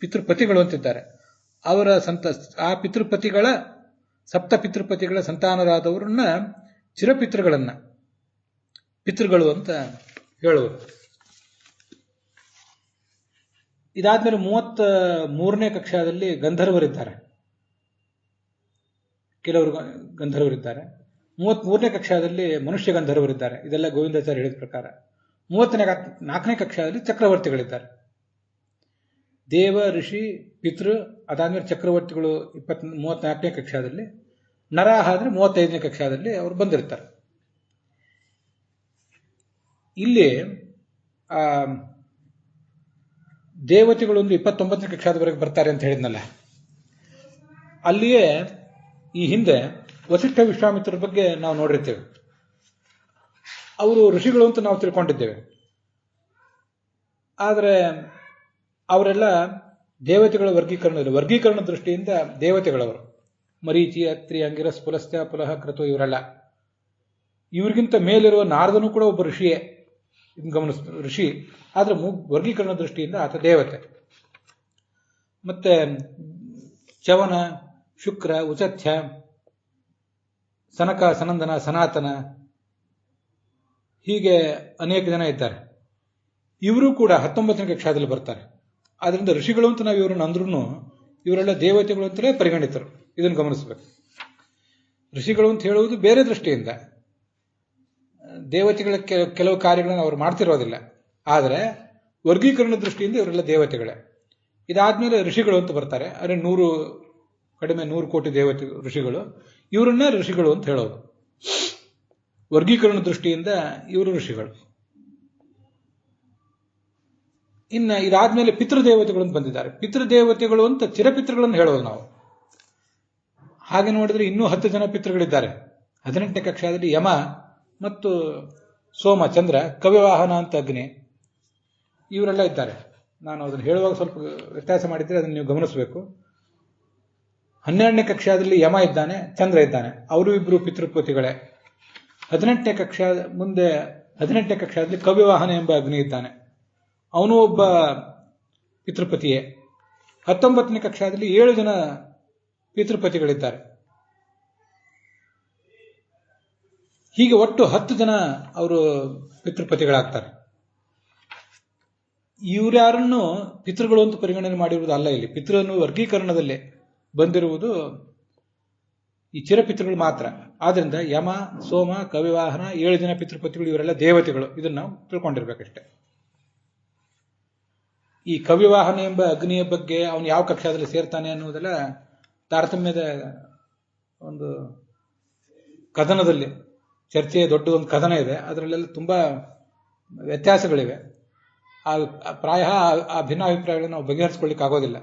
Speaker 1: ಪಿತೃಪತಿಗಳು ಅಂತಿದ್ದಾರೆ. ಅವರ ಆ ಸಪ್ತ ಪಿತೃಪತಿಗಳ ಸಂತಾನರಾದವರನ್ನ ಚಿರಪಿತೃಗಳನ್ನ ಪಿತೃಗಳು ಅಂತ ಹೇಳುವರು. ಇದಾದ್ಮೇಲೆ 33ನೇ ಕಕ್ಷಾದಲ್ಲಿ ಗಂಧರ್ವರಿದ್ದಾರೆ, ಕೆಲವರು ಗಂಧರ್ವರಿದ್ದಾರೆ. 33ನೇ ಕಕ್ಷಾದಲ್ಲಿ ಮನುಷ್ಯ ಗಂಧರ್ವರಿದ್ದಾರೆ. ಇದೆಲ್ಲ ಗೋವಿಂದಾಚಾರ್ಯ ಹೇಳಿದ ಪ್ರಕಾರ. 34ನೇ ಕಕ್ಷಾದಲ್ಲಿ ಚಕ್ರವರ್ತಿಗಳಿದ್ದಾರೆ. ದೇವ, ಋಷಿ, ಪಿತೃ, ಅದಾದ್ಮೇಲೆ ಚಕ್ರವರ್ತಿಗಳು 34ನೇ ಕಕ್ಷಾದಲ್ಲಿ, ನರಾಹ ಅಂದ್ರೆ 35ನೇ ಕಕ್ಷಾದಲ್ಲಿ ಅವರು ಬಂದಿರ್ತಾರೆ. ಇಲ್ಲಿ ದೇವತೆಗಳೊಂದು 29ನೇ ಕಕ್ಷಾದವರೆಗೆ ಬರ್ತಾರೆ ಅಂತ ಹೇಳಿದ್ನಲ್ಲ, ಅಲ್ಲಿಯೇ ಈ ಹಿಂದೆ ವಸಿಷ್ಠ ವಿಶ್ವಾಮಿತ್ರರ ಬಗ್ಗೆ ನಾವು ನೋಡಿರ್ತೇವೆ. ಅವರು ಋಷಿಗಳು ಅಂತ ನಾವು ತಿಳ್ಕೊಂಡಿದ್ದೇವೆ. ಆದರೆ ಅವರೆಲ್ಲ ದೇವತೆಗಳ ವರ್ಗೀಕರಣ ದೃಷ್ಟಿಯಿಂದ ದೇವತೆಗಳವರು. ಮರೀಚಿ, ಅತ್ರಿ, ಅಂಗಿರಸ್, ಪುಲಸ್ತ್ಯ, ಪುಲಹ, ಕ್ರತು ಇವರೆಲ್ಲ. ಇವ್ರಿಗಿಂತ ಮೇಲಿರುವ ನಾರದನು ಕೂಡ ಒಬ್ಬ ಋಷಿಯೇ, ಋಷಿ. ಆದ್ರೆ ವರ್ಗೀಕರಣ ದೃಷ್ಟಿಯಿಂದ ಆತ ದೇವತೆ. ಮತ್ತೆ ಚವನ, ಶುಕ್ರ, ಉಚಥ್ಯ, ಸನಕ, ಸನಂದನ, ಸನಾತನ, ಹೀಗೆ ಅನೇಕ ಜನ ಇದ್ದಾರೆ. ಇವರು ಕೂಡ 19ನೇ ಕಕ್ಷಾದಲ್ಲಿ ಬರ್ತಾರೆ. ಆದ್ರಿಂದ ಋಷಿಗಳು ಅಂತ ನಾವು ಇವ್ರನ್ನ ಅಂದ್ರೂ ಇವರೆಲ್ಲ ದೇವತೆಗಳು ಅಂತಲೇ ಪರಿಗಣಿತರು. ಇದನ್ನು ಗಮನಿಸಬೇಕು. ಋಷಿಗಳು ಅಂತ ಹೇಳುವುದು ಬೇರೆ ದೃಷ್ಟಿಯಿಂದ, ದೇವತೆಗಳ ಕೆಲವು ಕಾರ್ಯಗಳನ್ನು ಅವರು ಮಾಡ್ತಿರೋದಿಲ್ಲ. ಆದರೆ ವರ್ಗೀಕರಣ ದೃಷ್ಟಿಯಿಂದ ಇವರೆಲ್ಲ ದೇವತೆಗಳೇ. ಇದಾದ್ಮೇಲೆ ಋಷಿಗಳು ಅಂತ ಬರ್ತಾರೆ. ಆದರೆ 100 ಕೋಟಿ ದೇವತೆ ಋಷಿಗಳು, ಇವರನ್ನ ಋಷಿಗಳು ಅಂತ ಹೇಳೋದು. ವರ್ಗೀಕರಣ ದೃಷ್ಟಿಯಿಂದ ಇವರು ಋಷಿಗಳು. ಇನ್ನು ಇದಾದ್ಮೇಲೆ ಪಿತೃದೇವತೆಗಳು ಅಂತ ಬಂದಿದ್ದಾರೆ. ಪಿತೃದೇವತೆಗಳು ಅಂತ ಚಿರಪಿತೃಗಳನ್ನು ಹೇಳೋದು ನಾವು. ಹಾಗೆ ನೋಡಿದ್ರೆ ಇನ್ನೂ 10 ಜನ ಪಿತೃಗಳಿದ್ದಾರೆ. 18ನೇ ಕಕ್ಷಾದಲ್ಲಿ ಯಮ ಮತ್ತು ಸೋಮ, ಚಂದ್ರ, ಕವ್ಯವಾಹನ ಅಂತ ಅಗ್ನಿ, ಇವರೆಲ್ಲ ಇದ್ದಾರೆ. ನಾನು ಅದನ್ನು ಹೇಳುವಾಗ ಸ್ವಲ್ಪ ವ್ಯತ್ಯಾಸ ಮಾಡಿದ್ರೆ ಅದನ್ನು ನೀವು ಗಮನಿಸಬೇಕು. 12ನೇ ಕಕ್ಷಾದಲ್ಲಿ ಯಮ ಇದ್ದಾನೆ, ಚಂದ್ರ ಇದ್ದಾನೆ. ಅವರು ಇಬ್ಬರು ಪಿತೃಪತಿಗಳೇ. 18ನೇ ಕಕ್ಷಾದಲ್ಲಿ ಕವ್ಯವಾಹನ ಎಂಬ ಅಗ್ನಿ ಇದ್ದಾನೆ, ಅವನು ಒಬ್ಬ ಪಿತೃಪತಿಯೇ. 19ನೇ ಕಕ್ಷಾದಲ್ಲಿ 7 ಜನ ಪಿತೃಪತಿಗಳಿದ್ದಾರೆ. ಹೀಗೆ ಒಟ್ಟು 10 ಜನ ಅವರು ಪಿತೃಪತಿಗಳಾಗ್ತಾರೆ. ಇವರ್ಯಾರನ್ನು ಪಿತೃಗಳು ಅಂತ ಪರಿಗಣನೆ ಮಾಡಿರುವುದು ಅಲ್ಲ. ಇಲ್ಲಿ ಪಿತೃನ್ನು ವರ್ಗೀಕರಣದಲ್ಲಿ ಬಂದಿರುವುದು ಈ ಚಿರಪಿತೃಗಳು ಮಾತ್ರ. ಆದ್ರಿಂದ ಯಮ, ಸೋಮ, ಕವಿವಾಹನ, 7 ಜನ ಪಿತೃಪತಿಗಳು, ಇವರೆಲ್ಲ ದೇವತೆಗಳು. ಇದನ್ನು ನಾವು ತಿಳ್ಕೊಂಡಿರ್ಬೇಕಷ್ಟೆ. ಈ ಕವಿವಾಹನ ಎಂಬ ಅಗ್ನಿಯ ಬಗ್ಗೆ ಅವನು ಯಾವ ಕಕ್ಷಾದಲ್ಲಿ ಸೇರ್ತಾನೆ ಅನ್ನುವುದೆಲ್ಲ ತಾರತಮ್ಯದ ಒಂದು ಕದನದಲ್ಲಿ ಚರ್ಚೆಯ ದೊಡ್ಡ ಒಂದು ಕದನ ಇದೆ. ಅದರಲ್ಲೆಲ್ಲ ತುಂಬಾ ವ್ಯತ್ಯಾಸಗಳಿವೆ. ಪ್ರಾಯ ಆ ಭಿನ್ನಾಭಿಪ್ರಾಯಗಳನ್ನು ನಾವು ಬಗೆಹರಿಸಿಕೊಳ್ಳಿಕ್ಕೆ ಆಗೋದಿಲ್ಲ.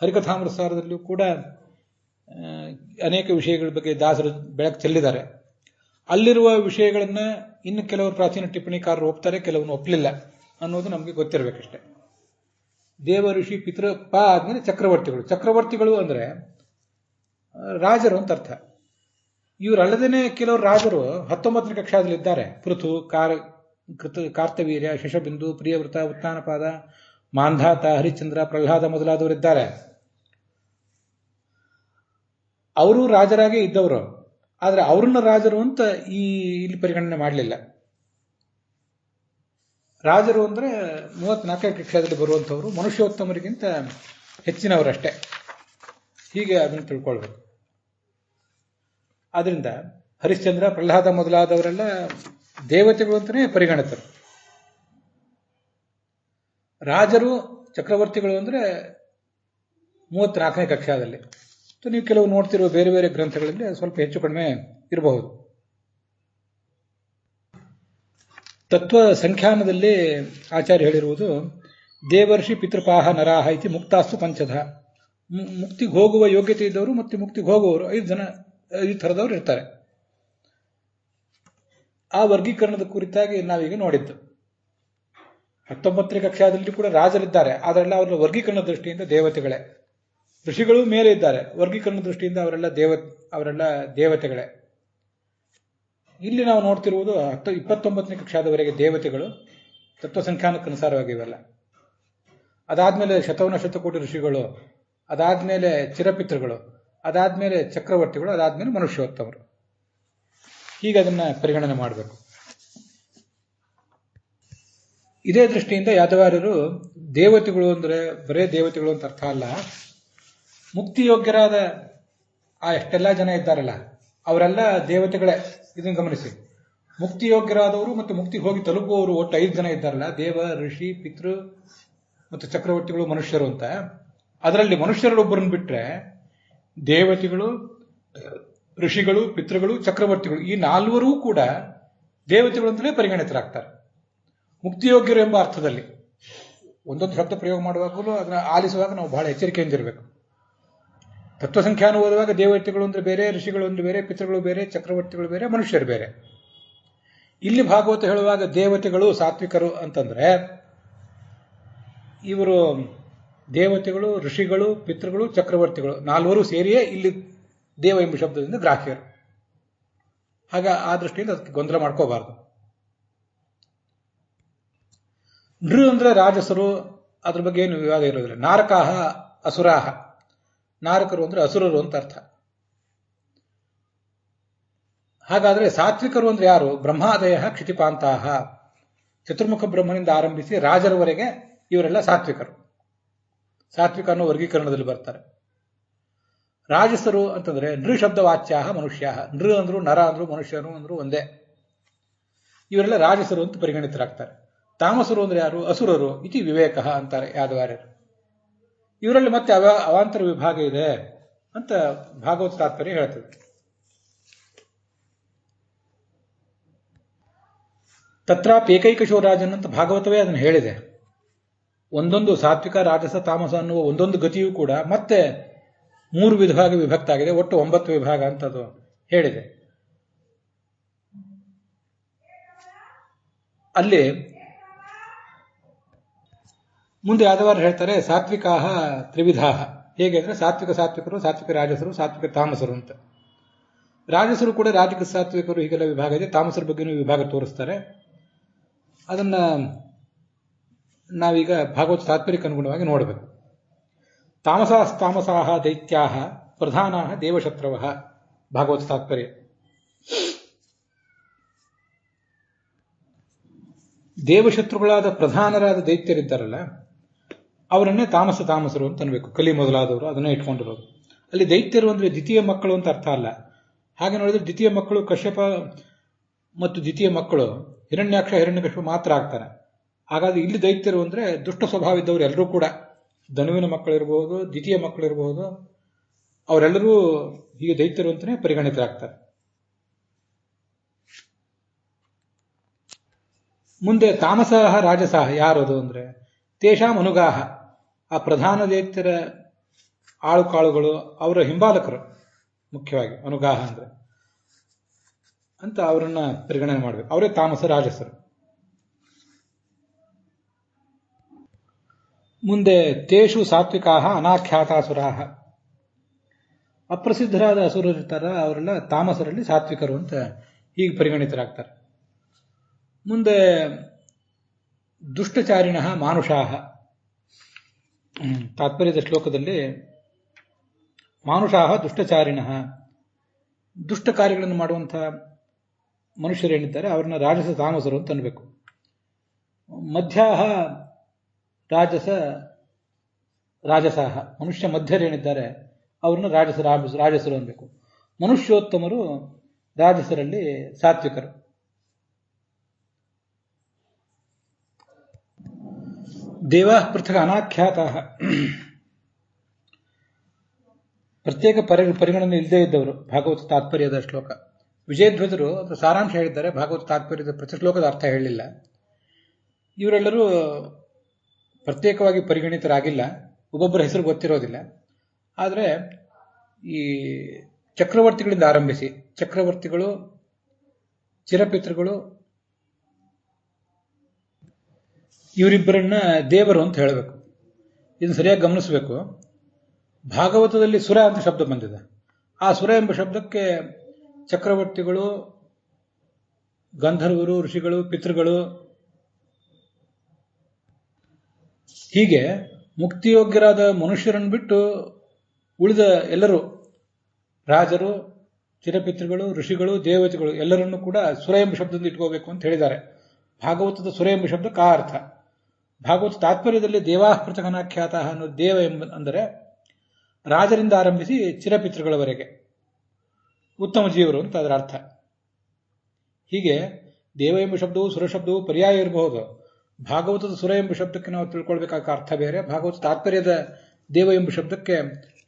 Speaker 1: ಹರಿಕಥಾಮೃತಸಾರದಲ್ಲೂ ಕೂಡ ಅನೇಕ ವಿಷಯಗಳ ಬಗ್ಗೆ ದಾಸರು ಬೆಳಕು ಚೆಲ್ಲಿದ್ದಾರೆ. ಅಲ್ಲಿರುವ ವಿಷಯಗಳನ್ನ ಇನ್ನು ಕೆಲವರು ಪ್ರಾಚೀನ ಟಿಪ್ಪಣಿಕಾರರು ಒಪ್ತಾರೆ, ಕೆಲವನ್ನು ಒಪ್ಪಲಿಲ್ಲ ಅನ್ನೋದು ನಮಗೆ ಗೊತ್ತಿರಬೇಕಷ್ಟೆ. ದೇವ, ಋಷಿ, ಪಿತೃ, ಆದ್ಮೇಲೆ ಚಕ್ರವರ್ತಿಗಳು. ಚಕ್ರವರ್ತಿಗಳು ಅಂದ್ರೆ ರಾಜರು ಅಂತ ಅರ್ಥ. ಇವರಲ್ಲದೇನೆ ಕೆಲವರು ರಾಜರು 19ನೇ ಕಕ್ಷಾದಲ್ಲಿ ಇದ್ದಾರೆ. ಪೃಥು, ಕಾರ್ತವೀರ್ಯ, ಶಶಬಿಂದು, ಪ್ರಿಯವೃತ, ಉತ್ಥಾನಪಾದ, ಮಾಂಧಾತ, ಹರಿಶ್ಚಂದ್ರ, ಪ್ರಹ್ಲಾದ ಮೊದಲಾದವರಿದ್ದಾರೆ. ಅವರು ರಾಜರಾಗೇ ಇದ್ದವರು. ಆದ್ರೆ ಅವ್ರನ್ನ ರಾಜರು ಅಂತ ಇಲ್ಲಿ ಪರಿಗಣನೆ ಮಾಡಲಿಲ್ಲ. ರಾಜರು ಅಂದ್ರೆ 34ನೇ ಕಕ್ಷಾದಲ್ಲಿ ಬರುವಂತವರು ಮನುಷ್ಯೋತ್ತಮರಿಗಿಂತ ಹೆಚ್ಚಿನವರಷ್ಟೇ. ಹೀಗೆ ಅದನ್ನು ತಿಳ್ಕೊಳ್ಬೇಕು. ಆದ್ರಿಂದ ಹರಿಶ್ಚಂದ್ರ, ಪ್ರಹ್ಲಾದ ಮೊದಲಾದವರೆಲ್ಲ ದೇವತೆಗಳು ಅಂತಾನೆ ಪರಿಗಣಿತರು. ರಾಜರು, ಚಕ್ರವರ್ತಿಗಳು ಅಂದ್ರೆ 34ನೇ ಕಕ್ಷಾದಲ್ಲಿ. ನೀವು ಕೆಲವು ನೋಡ್ತಿರುವ ಬೇರೆ ಬೇರೆ ಗ್ರಂಥಗಳಲ್ಲಿ ಸ್ವಲ್ಪ ಹೆಚ್ಚು ಕಡಿಮೆ ಇರಬಹುದು. ತತ್ವ ಸಂಖ್ಯಾನದಲ್ಲಿ ಆಚಾರ್ಯ ಹೇಳಿರುವುದು ದೇವರ್ಷಿ ಪಿತೃಪಾಹ ನರಾಹ ಇತಿ ಮುಕ್ತಾಸ್ತು ಪಂಚಧ. ಮುಕ್ತಿಗೆ ಹೋಗುವ ಯೋಗ್ಯತೆ ಇದ್ದವರು ಮತ್ತು ಮುಕ್ತಿಗೆ ಹೋಗುವವರು 5 ಜನ ಈ ಥರದವ್ರು ಇರ್ತಾರೆ. ಆ ವರ್ಗೀಕರಣದ ಕುರಿತಾಗಿ ನಾವೀಗ ನೋಡಿದ್ದು. 19ನೇ ಕಕ್ಷಾದಲ್ಲಿ ಕೂಡ ರಾಜರಿದ್ದಾರೆ, ಅದರೆಲ್ಲ ಅವರ ವರ್ಗೀಕರಣ ದೃಷ್ಟಿಯಿಂದ ದೇವತೆಗಳೇ. ಋಷಿಗಳು ಮೇಲೆ ಇದ್ದಾರೆ, ವರ್ಗೀಕರಣ ದೃಷ್ಟಿಯಿಂದ ಅವರೆಲ್ಲ ದೇವತೆಗಳೇ. ಇಲ್ಲಿ ನಾವು ನೋಡ್ತಿರುವುದು 29ನೇ ಕಕ್ಷಾದವರೆಗೆ ದೇವತೆಗಳು, ತತ್ವಸಂಖ್ಯಾನಕ್ಕನುಸಾರವಾಗಿ ಇವೆಲ್ಲ. ಅದಾದ್ಮೇಲೆ ಶತವನ ಶತಕೋಟಿ ಋಷಿಗಳು, ಅದಾದ್ಮೇಲೆ ಚಿರಪಿತೃಗಳು, ಅದಾದ್ಮೇಲೆ ಚಕ್ರವರ್ತಿಗಳು, ಅದಾದ್ಮೇಲೆ ಮನುಷ್ಯೋತ್ತಮರು. ಹೀಗೆ ಅದನ್ನ ಪರಿಗಣನೆ ಮಾಡಬೇಕು. ಇದೇ ದೃಷ್ಟಿಯಿಂದ ಯಾದವಾರ್ಯರು ದೇವತೆಗಳು ಅಂದ್ರೆ ಬರೇ ದೇವತೆಗಳು ಅಂತ ಅರ್ಥ ಅಲ್ಲ, ಮುಕ್ತಿಯೋಗ್ಯರಾದ ಆ ಎಷ್ಟೆಲ್ಲ ಜನ ಇದ್ದಾರಲ್ಲ ಅವರೆಲ್ಲ ದೇವತೆಗಳೇ. ಇದನ್ನು ಗಮನಿಸಿ, ಮುಕ್ತಿಯೋಗ್ಯರಾದವರು ಮತ್ತು ಮುಕ್ತಿಗೆ ಹೋಗಿ ತಲುಪುವವರು ಒಟ್ಟು 5 ಜನ ಇದ್ದಾರಲ್ಲ, ದೇವ, ಋಷಿ, ಪಿತೃ ಮತ್ತು ಚಕ್ರವರ್ತಿಗಳು, ಮನುಷ್ಯರು ಅಂತ. ಅದರಲ್ಲಿ ಮನುಷ್ಯರೊಬ್ಬರನ್ನು ಬಿಟ್ರೆ ದೇವತೆಗಳು, ಋಷಿಗಳು, ಪಿತೃಗಳು, ಚಕ್ರವರ್ತಿಗಳು ಈ 4 ಕೂಡ ದೇವತೆಗಳು ಅಂತಲೇ ಪರಿಗಣಿತರಾಗ್ತಾರೆ ಮುಕ್ತಿಯೋಗ್ಯರು ಎಂಬ ಅರ್ಥದಲ್ಲಿ. ಒಂದೊಂದು ಶಬ್ದ ಪ್ರಯೋಗ ಮಾಡುವಾಗಲೂ ಅದನ್ನ ಆಲಿಸುವಾಗ ನಾವು ಬಹಳ ಎಚ್ಚರಿಕೆಯಿಂದಿರಬೇಕು. ತತ್ವಸಂಖ್ಯಾನ ಓದುವಾಗ ದೇವತೆಗಳು ಅಂದ್ರೆ ಬೇರೆ, ಋಷಿಗಳು ಅಂದ್ರೆ ಬೇರೆ, ಪಿತೃಗಳು ಬೇರೆ, ಚಕ್ರವರ್ತಿಗಳು ಬೇರೆ, ಮನುಷ್ಯರು ಬೇರೆ. ಇಲ್ಲಿ ಭಾಗವತ ಹೇಳುವಾಗ ದೇವತೆಗಳು ಸಾತ್ವಿಕರು ಅಂತಂದ್ರೆ ಇವರು ದೇವತೆಗಳು, ಋಷಿಗಳು, ಪಿತೃಗಳು, ಚಕ್ರವರ್ತಿಗಳು 4 ಸೇರಿಯೇ ಇಲ್ಲಿ ದೇವ ಎಂಬ ಶಬ್ದದಿಂದ ಗ್ರಾಹ್ಯರು. ಹಾಗ ಆ ದೃಷ್ಟಿಯಿಂದ ಅದಕ್ಕೆ ಗೊಂದಲ ಮಾಡ್ಕೋಬಾರದು. ನೃ ಅಂದ್ರೆ ರಾಜಸರು, ಅದ್ರ ಬಗ್ಗೆ ಏನು ವಿವಾದ ಇರೋದಿಲ್ಲ. ನಾರಕಾಹ ಅಸುರಾಹ, ನಾರಕರು ಅಂದ್ರೆ ಅಸುರರು ಅಂತ ಅರ್ಥ. ಹಾಗಾದ್ರೆ ಸಾತ್ವಿಕರು ಅಂದ್ರೆ ಯಾರು? ಬ್ರಹ್ಮಾದಯ ಕ್ಷಿತಿಪಾಂತಾಹ, ಚತುರ್ಮುಖ ಬ್ರಹ್ಮನಿಂದ ಆರಂಭಿಸಿ ರಾಜರವರೆಗೆ ಇವರೆಲ್ಲ ಸಾತ್ವಿಕರು. ಸಾತ್ವಿಕ ಅನ್ನೋ ವರ್ಗೀಕರಣದಲ್ಲಿ ಬರ್ತಾರೆ. ರಾಜಸರು ಅಂತಂದ್ರೆ ನೃ ಶಬ್ದವಾಚ್ಯ ಮನುಷ್ಯ, ನೃ ಅಂದ್ರು ನರ ಅಂದ್ರು ಮನುಷ್ಯರು ಅಂದ್ರು ಒಂದೇ. ಇವರೆಲ್ಲ ರಾಜಸರು ಅಂತ ಪರಿಗಣಿತರಾಗ್ತಾರೆ. ತಾಮಸರು ಅಂದ್ರೆ ಯಾರು? ಅಸುರರು. ಇತಿ ವಿವೇಕ ಅಂತಾರೆ ಯಾದವಾರ್ಯರು. ಇವರಲ್ಲಿ ಮತ್ತೆ ಅವಾಂತರ ವಿಭಾಗ ಇದೆ ಅಂತ ಭಾಗವತ ತಾತ್ಪರ್ಯ ಹೇಳ್ತದೆ. ತತ್ರಾಪೇಕೈಕಶೋ ರಾಜನ್ ಅಂತ ಭಾಗವತವೇ ಅದನ್ನು ಹೇಳಿದೆ. ಒಂದೊಂದು ಸಾತ್ವಿಕ, ರಾಜಸ, ತಾಮಸ ಅನ್ನುವ ಒಂದೊಂದು ಗತಿಯೂ ಕೂಡ ಮತ್ತೆ 3 ವಿಭಾಗ ವಿಭಕ್ತ ಆಗಿದೆ. ಒಟ್ಟು 9 ವಿಭಾಗ ಅಂತ ಅದು ಹೇಳಿದೆ. ಅಲ್ಲಿ ಮುಂದೆ ಯಾದವಾರ್ಯರು ಹೇಳ್ತಾರೆ ಸಾತ್ವಿಕಾಹ ತ್ರಿವಿಧಾಹ. ಹೇಗೆ ಅಂದ್ರೆ ಸಾತ್ವಿಕ ಸಾತ್ವಿಕರು, ಸಾತ್ವಿಕ ರಾಜಸರು, ಸಾತ್ವಿಕ ತಾಮಸರು ಅಂತ. ರಾಜಸರು ಕೂಡ ರಾಜಕ ಸಾತ್ವಿಕರು ಹೀಗೆಲ್ಲ ವಿಭಾಗ ಇದೆ. ತಾಮಸರ ಬಗ್ಗೆನೂ ವಿಭಾಗ ತೋರಿಸ್ತಾರೆ. ಅದನ್ನ ನಾವೀಗ ಭಾಗವತ ತಾತ್ಪರ್ಯಕ್ಕೆ ಅನುಗುಣವಾಗಿ ನೋಡಬೇಕು. ತಾಮಸಾಹ ದೈತ್ಯಾಹ ಪ್ರಧಾನಾಹ ದೇವಶತ್ರವಃ, ಭಾಗವತ ತಾತ್ಪರ್ಯ. ದೇವಶತ್ರುಗಳಾದ ಪ್ರಧಾನರಾದ ದೈತ್ಯರಿದ್ದಾರಲ್ಲ ಅವರನ್ನೇ ತಾಮಸರು ಅಂತ ಅನ್ಬೇಕು. ಕಲಿ ಮೊದಲಾದವರು ಅದನ್ನೇ ಇಟ್ಕೊಂಡಿರೋದು. ಅಲ್ಲಿ ದೈತ್ಯರು ಅಂದ್ರೆ ದ್ವಿತೀಯ ಮಕ್ಕಳು ಅಂತ ಅರ್ಥ ಅಲ್ಲ. ಹಾಗೆ ನೋಡಿದ್ರೆ ದ್ವಿತೀಯ ಮಕ್ಕಳು ಕಶ್ಯಪ ಮತ್ತು ದ್ವಿತೀಯ ಮಕ್ಕಳು ಹಿರಣ್ಯಾಕ್ಷ, ಹಿರಣ್ಯಕಶ್ಯಪ ಮಾತ್ರ ಆಗ್ತಾರೆ. ಹಾಗಾದ್ರೆ ಇಲ್ಲಿ ದೈತ್ಯರು ಅಂದ್ರೆ ದುಷ್ಟ ಸ್ವಭಾವ ಇದ್ದವರು ಎಲ್ಲರೂ ಕೂಡ, ಧನುವಿನ ಮಕ್ಕಳಿರಬಹುದು, ದ್ವಿತೀಯ ಮಕ್ಕಳಿರಬಹುದು, ಅವರೆಲ್ಲರೂ ಹೀಗೆ ದೈತ್ಯರು ಅಂತಲೇ ಪರಿಗಣಿತರಾಗ್ತಾರೆ. ಮುಂದೆ ತಾಮಸಾಹ ರಾಜಸಾಹ ಯಾರದು ಅಂದ್ರೆ ತೇಷಾಂ ಅನುಗಾಹ, ಆ ಪ್ರಧಾನ ದೈತ್ಯರ ಆಳುಕಾಳುಗಳು, ಅವರ ಹಿಂಬಾಲಕರು ಮುಖ್ಯವಾಗಿ ಅನುಗಾಹ ಅಂದ್ರೆ ಅಂತ ಅವರನ್ನ ಪರಿಗಣನೆ ಮಾಡಬೇಕು. ಅವರೇ ತಾಮಸ ರಾಜಸರು. ಮುಂದೆ ತೇಷು ಸಾತ್ವಿಕಾಹ ಅನಾಖ್ಯಾತಾಸುರಾಹ, ಅಪ್ರಸಿದ್ಧರಾದ ಅಸುರರಿರ್ತಾರ ಅವರೆಲ್ಲ ತಾಮಸರಲ್ಲಿ ಸಾತ್ವಿಕರು ಅಂತ ಹೀಗೆ ಪರಿಗಣಿತರಾಗ್ತಾರೆ. ಮುಂದೆ ದುಷ್ಟಚಾರಿಣ ಮಾನುಷಾಹ, ತಾತ್ಪರ್ಯದ ಶ್ಲೋಕದಲ್ಲಿ ಮಾನುಷಾಹ ದುಷ್ಟಚಾರಿಣ, ದುಷ್ಟ ಕಾರ್ಯಗಳನ್ನು ಮಾಡುವಂತಹ ಮನುಷ್ಯರೇನಿದ್ದಾರೆ ಅವರನ್ನ ರಾಜಸ ತಾಮಸರು ಅಂತ ಅನ್ಬೇಕು. ಮಧ್ಯಾಹ ರಾಜಸಾಹ, ಮನುಷ್ಯ ಮಧ್ಯರೇನಿದ್ದಾರೆ ಅವ್ರನ್ನ ರಾಜಸರು ಅನ್ಬೇಕು. ಮನುಷ್ಯೋತ್ತಮರು ರಾಜಸರಲ್ಲಿ ಸಾತ್ವಿಕರು. ದೇವ ಪೃಥಕ್ ಅನಾಖ್ಯಾತ, ಪ್ರತ್ಯೇಕ ಪರಿಗಣನೆ ಇಲ್ಲದೇ ಇದ್ದವರು. ಭಾಗವತ ತಾತ್ಪರ್ಯದ ಶ್ಲೋಕ ವಿಜಯಧ್ವಜರು ಅದರ ಸಾರಾಂಶ ಹೇಳಿದ್ದಾರೆ. ಭಾಗವತ ತಾತ್ಪರ್ಯದ ಪ್ರತಿ ಶ್ಲೋಕದ ಅರ್ಥ ಹೇಳಲಿಲ್ಲ. ಇವರೆಲ್ಲರೂ ಪ್ರತ್ಯೇಕವಾಗಿ ಪರಿಗಣಿತರಾಗಿಲ್ಲ. ಒಬ್ಬೊಬ್ಬರ ಹೆಸರು ಗೊತ್ತಿರೋದಿಲ್ಲ. ಆದರೆ ಈ ಚಕ್ರವರ್ತಿಗಳಿಂದ ಆರಂಭಿಸಿ, ಚಕ್ರವರ್ತಿಗಳು, ಚಿರಪಿತೃಗಳು, ಇವರಿಬ್ಬರನ್ನ ದೇವರು ಅಂತ ಹೇಳಬೇಕು. ಇದನ್ನು ಸರಿಯಾಗಿ ಗಮನಿಸಬೇಕು. ಭಾಗವತದಲ್ಲಿ ಸುರ ಅಂತ ಶಬ್ದ ಬಂದಿದೆ. ಆ ಸುರ ಎಂಬ ಶಬ್ದಕ್ಕೆ ಚಕ್ರವರ್ತಿಗಳು, ಗಂಧರ್ವರು, ಋಷಿಗಳು, ಪಿತೃಗಳು, ಹೀಗೆ ಮುಕ್ತಿಯೋಗ್ಯರಾದ ಮನುಷ್ಯರನ್ನು ಬಿಟ್ಟು ಉಳಿದ ಎಲ್ಲರೂ, ರಾಜರು, ಚಿರಪಿತೃಗಳು, ಋಷಿಗಳು, ದೇವತೆಗಳು ಎಲ್ಲರನ್ನೂ ಕೂಡ ಸುರ ಎಂಬ ಶಬ್ದದಿಂದ ಇಟ್ಕೋಬೇಕು ಅಂತ ಹೇಳಿದ್ದಾರೆ. ಭಾಗವತದ ಸುರ ಎಂಬ ಶಬ್ದಕ್ಕೆ ಆ ಅರ್ಥ. ಭಾಗವತ ತಾತ್ಪರ್ಯದಲ್ಲಿ ದೇವಾಃ ಪೃಥಗನಾಖ್ಯಾತ ಅನ್ನೋ ದೇವ ಎಂಬ ಅಂದರೆ ರಾಜರಿಂದ ಆರಂಭಿಸಿ ಚಿರಪಿತೃಗಳವರೆಗೆ ಉತ್ತಮ ಜೀವರು ಅಂತ ಅದರ ಅರ್ಥ. ಹೀಗೆ ದೇವ ಎಂಬ ಶಬ್ದವು ಸುರ ಶಬ್ದವು ಪರ್ಯಾಯ ಇರಬಹುದು. ಭಾಗವತದ ಸುರ ಎಂಬ ಶಬ್ದಕ್ಕೆ ನಾವು ತಿಳ್ಕೊಳ್ಬೇಕಾದ ಅರ್ಥ ಬೇರೆ, ಭಾಗವತ ತಾತ್ಪರ್ಯದ ದೇವ ಎಂಬ ಶಬ್ದಕ್ಕೆ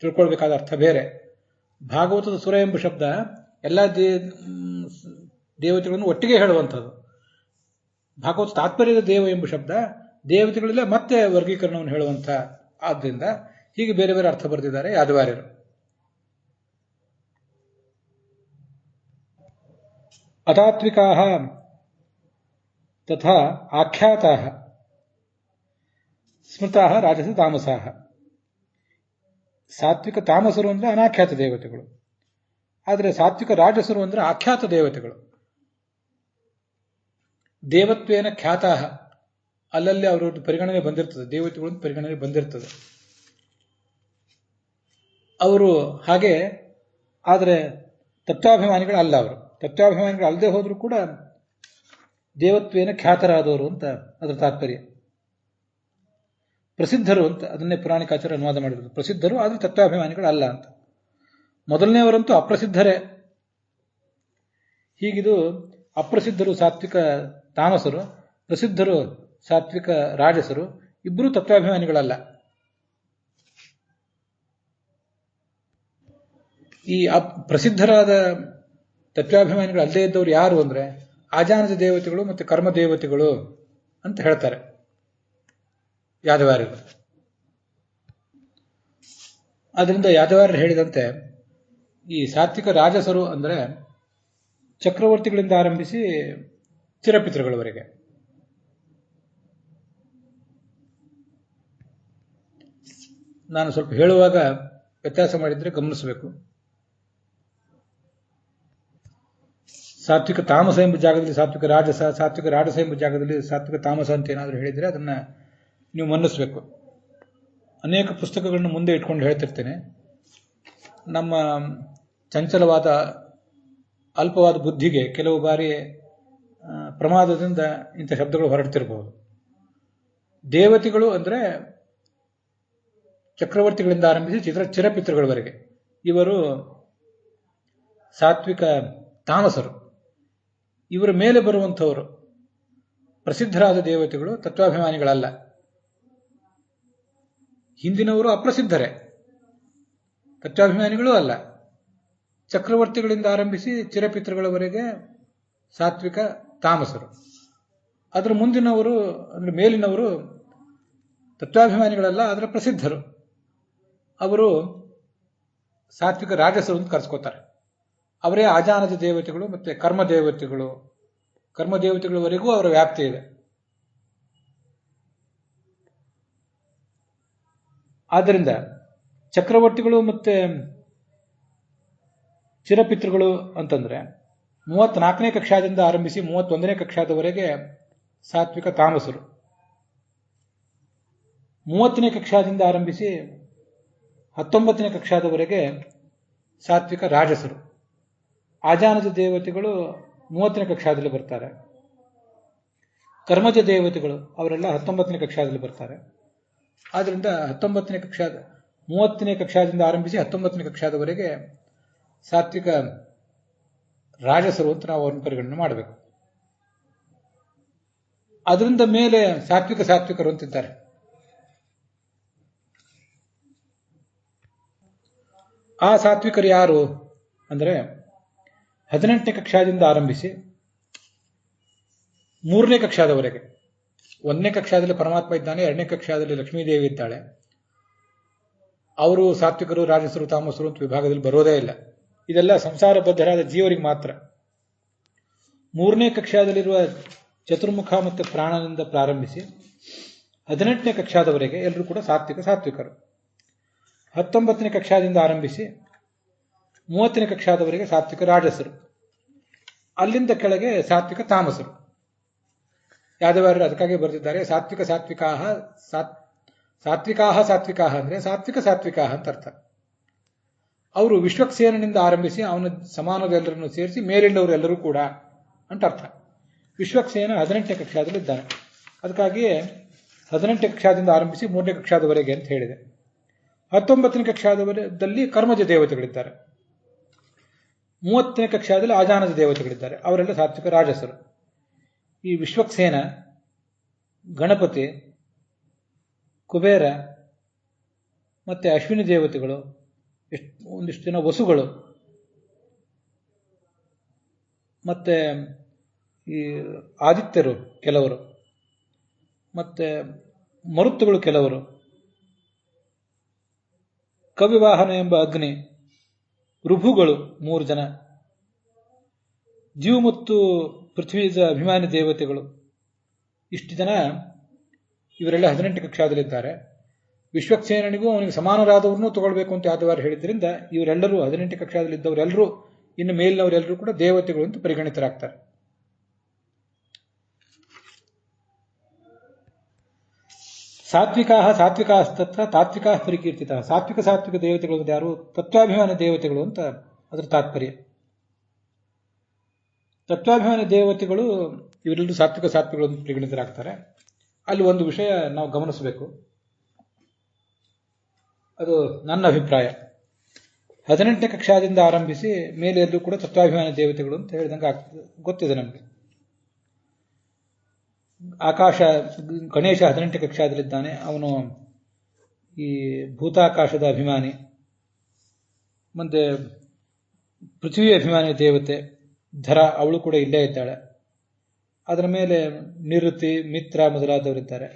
Speaker 1: ತಿಳ್ಕೊಳ್ಬೇಕಾದ ಅರ್ಥ ಬೇರೆ. ಭಾಗವತದ ಸುರ ಎಂಬ ಶಬ್ದ ಎಲ್ಲ ದೇವತೆಗಳನ್ನು ಒಟ್ಟಿಗೆ ಹೇಳುವಂಥದ್ದು. ಭಾಗವತ ತಾತ್ಪರ್ಯದ ದೇವ ಎಂಬ ಶಬ್ದ ದೇವತೆಗಳಲ್ಲೇ ಮತ್ತೆ ವರ್ಗೀಕರಣವನ್ನು ಹೇಳುವಂಥ. ಆದ್ದರಿಂದ ಹೀಗೆ ಬೇರೆ ಬೇರೆ ಅರ್ಥ ಬರೆದಿದ್ದಾರೆ ಯಾದವಾರ್ಯರು. ಅತಾತ್ವಿಕಾಃ ತಥಾ ಆಖ್ಯಾತಾಃ ಸ್ಮೃತಾಃ ರಾಜಸ ತಾಮಸಾಃ. ಸಾತ್ವಿಕ ತಾಮಸರು ಅಂದರೆ ಅನಾಖ್ಯಾತ ದೇವತೆಗಳು, ಆದರೆ ಸಾತ್ವಿಕ ರಾಜಸರು ಅಂದರೆ ಆಖ್ಯಾತ ದೇವತೆಗಳು. ದೇವತ್ವೇನ ಖ್ಯಾತಾಃ, ಅಲ್ಲಲ್ಲಿ ಅವರದ್ದು ಪರಿಗಣನೆ ಬಂದಿರ್ತದೆ, ದೇವತೆಗಳು ಪರಿಗಣನೆ ಬಂದಿರ್ತದೆ ಅವರು ಹಾಗೆ. ಆದರೆ ತತ್ವಾಭಿಮಾನಿಗಳಲ್ಲ. ಅವರು ತತ್ವಾಭಿಮಾನಿಗಳು ಅಲ್ಲದೆ ಹೋದರೂ ಕೂಡ ದೇವತ್ವೇನ ಖ್ಯಾತರಾದವರು ಅಂತ ಅದರ ತಾತ್ಪರ್ಯ. ಪ್ರಸಿದ್ಧರು ಅಂತ ಅದನ್ನೇ ಪುರಾಣಿಕಾಚಾರ್ಯ ಅನುವಾದ ಮಾಡಿರೋದು. ಪ್ರಸಿದ್ಧರು ಆದರೆ ತತ್ವಾಭಿಮಾನಿಗಳು ಅಲ್ಲ ಅಂತ. ಮೊದಲನೆಯವರಂತೂ ಅಪ್ರಸಿದ್ಧರೇ. ಹೀಗಿದು ಅಪ್ರಸಿದ್ಧರು ಸಾತ್ವಿಕ ತಾಮಸರು, ಪ್ರಸಿದ್ಧರು ಸಾತ್ವಿಕ ರಾಜಸರು, ಇಬ್ಬರೂ ತತ್ವಾಭಿಮಾನಿಗಳಲ್ಲ. ಈ ಪ್ರಸಿದ್ಧರಾದ ತತ್ವಾಭಿಮಾನಿಗಳು ಅಲ್ಲದೇ ಇದ್ದವರು ಯಾರು ಅಂದ್ರೆ ಆಜಾನದ ದೇವತೆಗಳು ಮತ್ತು ಕರ್ಮ ದೇವತೆಗಳು ಅಂತ ಹೇಳ್ತಾರೆ ಯಾದವಾರ್ಯರು. ಆದ್ದರಿಂದ ಯಾದವಾರ್ಯರು ಹೇಳಿದಂತೆ ಈ ಸಾತ್ವಿಕ ರಾಜಸರು ಅಂದರೆ ಚಕ್ರವರ್ತಿಗಳಿಂದ ಆರಂಭಿಸಿ ಚಿರಪಿತೃಗಳವರೆಗೆ. ನಾನು ಸ್ವಲ್ಪ ಹೇಳುವಾಗ ವ್ಯತ್ಯಾಸ ಮಾಡಿದ್ರೆ ಗಮನಿಸಬೇಕು. ಸಾತ್ವಿಕ ತಾಮಸ ಎಂಬ ಜಾಗದಲ್ಲಿ ಸಾತ್ವಿಕ ರಾಜಸ, ಸಾತ್ವಿಕ ರಾಜಸ ಎಂಬ ಜಾಗದಲ್ಲಿ ಸಾತ್ವಿಕ ತಾಮಸ ಅಂತ ಏನಾದರೂ ಹೇಳಿದರೆ ಅದನ್ನ ನೀವು ಮನ್ನಿಸಬೇಕು. ಅನೇಕ ಪುಸ್ತಕಗಳನ್ನು ಮುಂದೆ ಇಟ್ಕೊಂಡು ಹೇಳ್ತಿರ್ತೇನೆ. ನಮ್ಮ ಚಂಚಲವಾದ ಅಲ್ಪವಾದ ಬುದ್ಧಿಗೆ ಕೆಲವು ಬಾರಿ ಪ್ರಮಾದದಿಂದ ಇಂಥ ಶಬ್ದಗಳು ಹೊರಡ್ತಿರಬಹುದು. ದೇವತೆಗಳು ಅಂದರೆ ಚಕ್ರವರ್ತಿಗಳಿಂದ ಆರಂಭಿಸಿ ಚಿರಪಿತೃಗಳವರೆಗೆ ಇವರು ಸಾತ್ವಿಕ ತಾಮಸರು. ಇವರ ಮೇಲೆ ಬರುವಂಥವರು ಪ್ರಸಿದ್ಧರಾದ ದೇವತೆಗಳು, ತತ್ವಾಭಿಮಾನಿಗಳಲ್ಲ. ಹಿಂದಿನವರು ಅಪ್ರಸಿದ್ಧರೇ, ತತ್ವಾಭಿಮಾನಿಗಳೂ ಅಲ್ಲ. ಚಕ್ರವರ್ತಿಗಳಿಂದ ಆರಂಭಿಸಿ ಚಿರಪಿತೃಗಳವರೆಗೆ ಸಾತ್ವಿಕ ತಾಮಸರು. ಅದರ ಮುಂದಿನವರು ಅಂದರೆ ಮೇಲಿನವರು ತತ್ವಾಭಿಮಾನಿಗಳಲ್ಲ, ಅದರ ಪ್ರಸಿದ್ಧರು. ಅವರು ಸಾತ್ವಿಕ ರಾಜಸರು ಅಂತ ಕರೆಸ್ಕೋತಾರೆ. ಅವರೇ ಆಜಾನದ ದೇವತೆಗಳು ಮತ್ತು ಕರ್ಮದೇವತೆಗಳು. ಕರ್ಮದೇವತೆಗಳವರೆಗೂ ಅವರ ವ್ಯಾಪ್ತಿ ಇದೆ. ಆದ್ದರಿಂದ ಚಕ್ರವರ್ತಿಗಳು ಮತ್ತೆ ಚಿರಪಿತೃಗಳು ಅಂತಂದ್ರೆ 34ನೇ ಕಕ್ಷಾದಿಂದ ಆರಂಭಿಸಿ 31ನೇ ಕಕ್ಷಾದವರೆಗೆ ಸಾತ್ವಿಕ ತಾಮಸರು. 30ನೇ ಕಕ್ಷಾದಿಂದ ಆರಂಭಿಸಿ 19ನೇ ಕಕ್ಷಾದವರೆಗೆ ಸಾತ್ವಿಕ ರಾಜಸರು. ಆಜಾನದ ದೇವತೆಗಳು 30ನೇ ಕಕ್ಷಾದಲ್ಲಿ ಬರ್ತಾರೆ. ಕರ್ಮಜ ದೇವತೆಗಳು ಅವರೆಲ್ಲ 19ನೇ ಕಕ್ಷಾದಲ್ಲಿ ಬರ್ತಾರೆ. ಆದ್ದರಿಂದ 30ನೇ ಕಕ್ಷಾದಿಂದ ಆರಂಭಿಸಿ 19ನೇ ಕಕ್ಷಾದವರೆಗೆ ಸಾತ್ವಿಕ ರಾಜಸರು ಅಂತ ನಾವು ಅವ್ರನ್ನ ಪರಿಗಣನೆ ಮಾಡಬೇಕು. ಅದರಿಂದ ಮೇಲೆ ಸಾತ್ವಿಕರು ಅಂತಿದ್ದಾರೆ. ಆ ಸಾತ್ವಿಕರು ಯಾರು ಅಂದರೆ 18ನೇ ಕಕ್ಷಾದಿಂದ ಆರಂಭಿಸಿ 3ನೇ ಕಕ್ಷಾದವರೆಗೆ. 1ನೇ ಕಕ್ಷಾದಲ್ಲಿ ಪರಮಾತ್ಮ ಇದ್ದಾನೆ, 2ನೇ ಕಕ್ಷಾದಲ್ಲಿ ಲಕ್ಷ್ಮೀದೇವಿ ಇದ್ದಾಳೆ. ಅವರು ಸಾತ್ವಿಕರು, ರಾಜಸರು, ತಾಮಸರು ಅಂತ ವಿಭಾಗದಲ್ಲಿ ಬರೋದೇ ಇಲ್ಲ. ಇದೆಲ್ಲ ಸಂಸಾರಬದ್ಧರಾದ ಜೀವರಿಗೆ ಮಾತ್ರ. ಮೂರನೇ ಕಕ್ಷಾದಲ್ಲಿರುವ ಚತುರ್ಮುಖ ಮತ್ತು ಪ್ರಾಣನಿಂದ ಪ್ರಾರಂಭಿಸಿ 18ನೇ ಕಕ್ಷಾದವರೆಗೆ ಎಲ್ಲರೂ ಕೂಡ ಸಾತ್ವಿಕರು. 19ನೇ ಕಕ್ಷಾದಿಂದ ಆರಂಭಿಸಿ 30ನೇ ಕಕ್ಷಾದವರೆಗೆ ಸಾತ್ವಿಕ ರಾಜಸರು. ಅಲ್ಲಿಂದ ಕೆಳಗೆ ಸಾತ್ವಿಕ ತಾಮಸರು. ಯಾದವಾರರು ಅದಕ್ಕಾಗಿ ಬರೆದಿದ್ದಾರೆ ಸಾತ್ವಿಕಾಹ ಅಂದ್ರೆ ಸಾತ್ವಿಕ ಅಂತ ಅರ್ಥ. ಅವರು ವಿಶ್ವಕ್ಸೇನಿಂದ ಆರಂಭಿಸಿ ಅವನ ಸಮಾನರೆಲ್ಲರನ್ನು ಸೇರಿಸಿ ಮೇಲಿನವರೆಲ್ಲರೂ ಕೂಡ ಅಂತ ಅರ್ಥ. ವಿಶ್ವಕ್ಸೇನ 18ನೇ ಕಕ್ಷಾದಲ್ಲಿದ್ದಾನೆ. ಅದಕ್ಕಾಗಿಯೇ 18ನೇ ಕಕ್ಷಾದಿಂದ ಆರಂಭಿಸಿ 3ನೇ ಕಕ್ಷಾದವರೆಗೆ ಅಂತ ಹೇಳಿದೆ. 19ನೇ ಕಕ್ಷಾದಲ್ಲಿ ಕರ್ಮಜ ದೇವತೆಗಳಿದ್ದಾರೆ. 30ನೇ ಕಕ್ಷಾದಲ್ಲಿ ಆಜಾನಜ ದೇವತೆಗಳಿದ್ದಾರೆ. ಅವರೆಲ್ಲ ಸಾತ್ವಿಕ ರಾಜಸರು. ಈ ವಿಶ್ವಕ್ಸೇನ, ಗಣಪತಿ, ಕುಬೇರ ಮತ್ತೆ ಅಶ್ವಿನಿ ದೇವತೆಗಳು, ಒಂದಿಷ್ಟು ಜನ ವಸುಗಳು, ಮತ್ತೆ ಈ ಆದಿತ್ಯರು ಕೆಲವರು, ಮತ್ತೆ ಮರುತ್ತುಗಳು ಕೆಲವರು, ಕವಿವಾಹನ ಎಂಬ ಅಗ್ನಿ, ಋಭುಗಳು 3 ಜನ, ಜೀವ ಮತ್ತು ಪೃಥ್ವೀಜ ಅಭಿಮಾನಿ ದೇವತೆಗಳು, ಇಷ್ಟು ಜನ ಇವರೆಲ್ಲ 18 ಕಕ್ಷಾದಲ್ಲಿದ್ದಾರೆ. ವಿಶ್ವಕ್ಸೇನಿಗೂ ಅವನಿಗೆ ಸಮಾನರಾದವ್ರನ್ನೂ ತಗೊಳ್ಬೇಕು ಅಂತ ಯಾದವಾರ ಹೇಳಿದ್ರಿಂದ ಇವರೆಲ್ಲರೂ 18 ಕಕ್ಷಾದಲ್ಲಿದ್ದವರೆಲ್ಲರೂ ಇನ್ನು ಮೇಲಿನವರೆಲ್ಲರೂ ಕೂಡ ದೇವತೆಗಳು ಅಂತ ಪರಿಗಣಿತರಾಗ್ತಾರೆ. ಸಾತ್ವಿಕಾಸ್ತತ್ರ ತಾತ್ವಿಕಾ ಪರಿಕೀರ್ತಿತ. ಸಾತ್ವಿಕ ದೇವತೆಗಳು ಅಂತ ಯಾರು? ತತ್ವಾಭಿಮಾನ ದೇವತೆಗಳು ಅಂತ ಅದರ ತಾತ್ಪರ್ಯ. ತತ್ವಾಭಿಮಾನಿ ದೇವತೆಗಳು ಇವರೆಲ್ಲರೂ ಸಾತ್ವಿಕಗಳು ಅಂತ ಪರಿಗಣಿತರಾಗ್ತಾರೆ. ಅಲ್ಲಿ ಒಂದು ವಿಷಯ ನಾವು ಗಮನಿಸಬೇಕು, ಅದು ನನ್ನ ಅಭಿಪ್ರಾಯ. 18ನೇ ಕಕ್ಷಾದಿಂದ ಆರಂಭಿಸಿ ಮೇಲೆ ಎಲ್ಲೂ ಕೂಡ ತತ್ವಾಭಿಮಾನಿ ದೇವತೆಗಳು ಅಂತ ಹೇಳಿದಂಗೆ ಗೊತ್ತಿದೆ ನಮಗೆ. ಆಕಾಶ, ಗಣೇಶ 18ನೇ ಕಕ್ಷಾದಲ್ಲಿದ್ದಾನೆ. ಅವನು ಈ ಭೂತಾಕಾಶದ ಅಭಿಮಾನಿ. ಮತ್ತೆ ಪೃಥ್ವಿ ಅಭಿಮಾನಿ ದೇವತೆ ಧರ, ಅವಳು ಕೂಡ ಇಲ್ಲೇ ಇದ್ದಾಳೆ. ಅದರ ಮೇಲೆ ನಿವೃತ್ತಿ, ಮಿತ್ರ ಮೊದಲಾದವರಿದ್ದಾರೆ.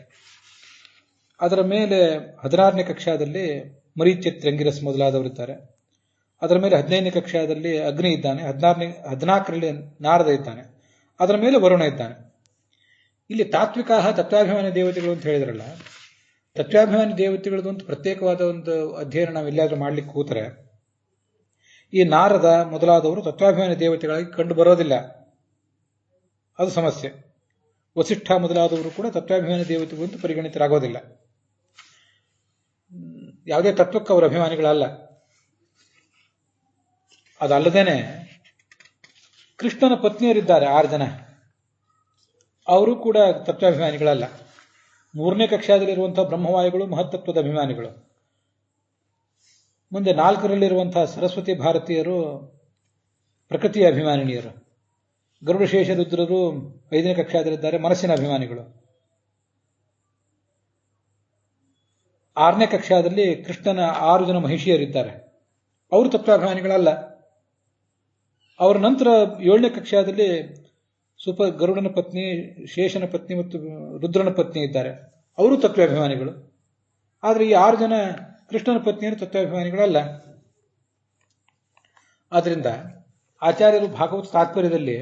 Speaker 1: ಅದರ ಮೇಲೆ 16ನೇ ಕಕ್ಷಾದಲ್ಲಿ ಮರೀಚಿತ್ರಂಗಿರಸ್ ಮೊದಲಾದವರಿದ್ದಾರೆ. ಅದರ ಮೇಲೆ 15ನೇ ಕಕ್ಷಾದಲ್ಲಿ ಅಗ್ನಿ ಇದ್ದಾನೆ. 14ರಲ್ಲಿ ನಾರದ ಇದ್ದಾನೆ. ಅದರ ಮೇಲೆ ವರುಣ ಇದ್ದಾನೆ. ಇಲ್ಲಿ ತತ್ವಾಭಿಮಾನಿ ದೇವತೆಗಳು ಅಂತ ಹೇಳಿದ್ರಲ್ಲ, ತತ್ವಾಭಿಮಾನಿ ದೇವತೆಗಳದ್ದು ಒಂದು ಪ್ರತ್ಯೇಕವಾದ ಒಂದು ಅಧ್ಯಯನ ನಾವು ಎಲ್ಲಾದ್ರೂ ಮಾಡ್ಲಿಕ್ಕೆ ಕೂತರೆ ಈ ನಾರದ ಮೊದಲಾದವರು ತತ್ವಾಭಿಮಾನಿ ದೇವತೆಗಳಾಗಿ ಕಂಡು ಬರೋದಿಲ್ಲ. ಅದು ಸಮಸ್ಯೆ. ವಸಿಷ್ಠ ಮೊದಲಾದವರು ಕೂಡ ತತ್ವಾಭಿಮಾನಿ ದೇವತೆಗಳು ಅಂತ ಪರಿಗಣಿತರಾಗೋದಿಲ್ಲ. ಯಾವುದೇ ತತ್ವಕ್ಕೆ ಅವರ ಅಭಿಮಾನಿಗಳಲ್ಲ. ಅದಲ್ಲದೇನೆ ಕೃಷ್ಣನ ಪತ್ನಿಯರಿದ್ದಾರೆ 6 ಜನ. ಅವರು ಕೂಡ ತತ್ವಾಭಿಮಾನಿಗಳಲ್ಲ. 3ನೇ ಕಕ್ಷಾದಲ್ಲಿರುವಂತಹ ಬ್ರಹ್ಮವಾಯುಗಳು ಮಹತ್ತತ್ವದ ಅಭಿಮಾನಿಗಳು. ಮುಂದೆ 4ರಲ್ಲಿರುವಂತಹ ಸರಸ್ವತಿ ಭಾರತೀಯರು ಪ್ರಕೃತಿಯ ಅಭಿಮಾನಿನಿಯರು. ಗರುಡಶೇಷ ರುದ್ರರು 5ನೇ ಕಕ್ಷಾದಲ್ಲಿದ್ದಾರೆ, ಮನಸ್ಸಿನ ಅಭಿಮಾನಿಗಳು. 6ನೇ ಕಕ್ಷಾದಲ್ಲಿ ಕೃಷ್ಣನ 6 ಜನ ಮಹಿಷಿಯರಿದ್ದಾರೆ. ಅವರು ತತ್ವಾಭಿಮಾನಿಗಳಲ್ಲ. ಅವರ ನಂತರ 7ನೇ ಕಕ್ಷಾದಲ್ಲಿ ಗರುಡನ ಪತ್ನಿ, ಶೇಷನ ಪತ್ನಿ ಮತ್ತು ರುದ್ರನ ಪತ್ನಿ ಇದ್ದಾರೆ. ಅವರು ತತ್ವಾಭಿಮಾನಿಗಳು. ಆದರೆ ಈ 6 ಜನ ಕೃಷ್ಣನ ಪತ್ನಿಯರು ತತ್ವಾಭಿಮಾನಿಗಳಲ್ಲ. ಆದ್ರಿಂದ ಆಚಾರ್ಯರು ಭಾಗವತ ತಾತ್ಪರ್ಯದಲ್ಲಿ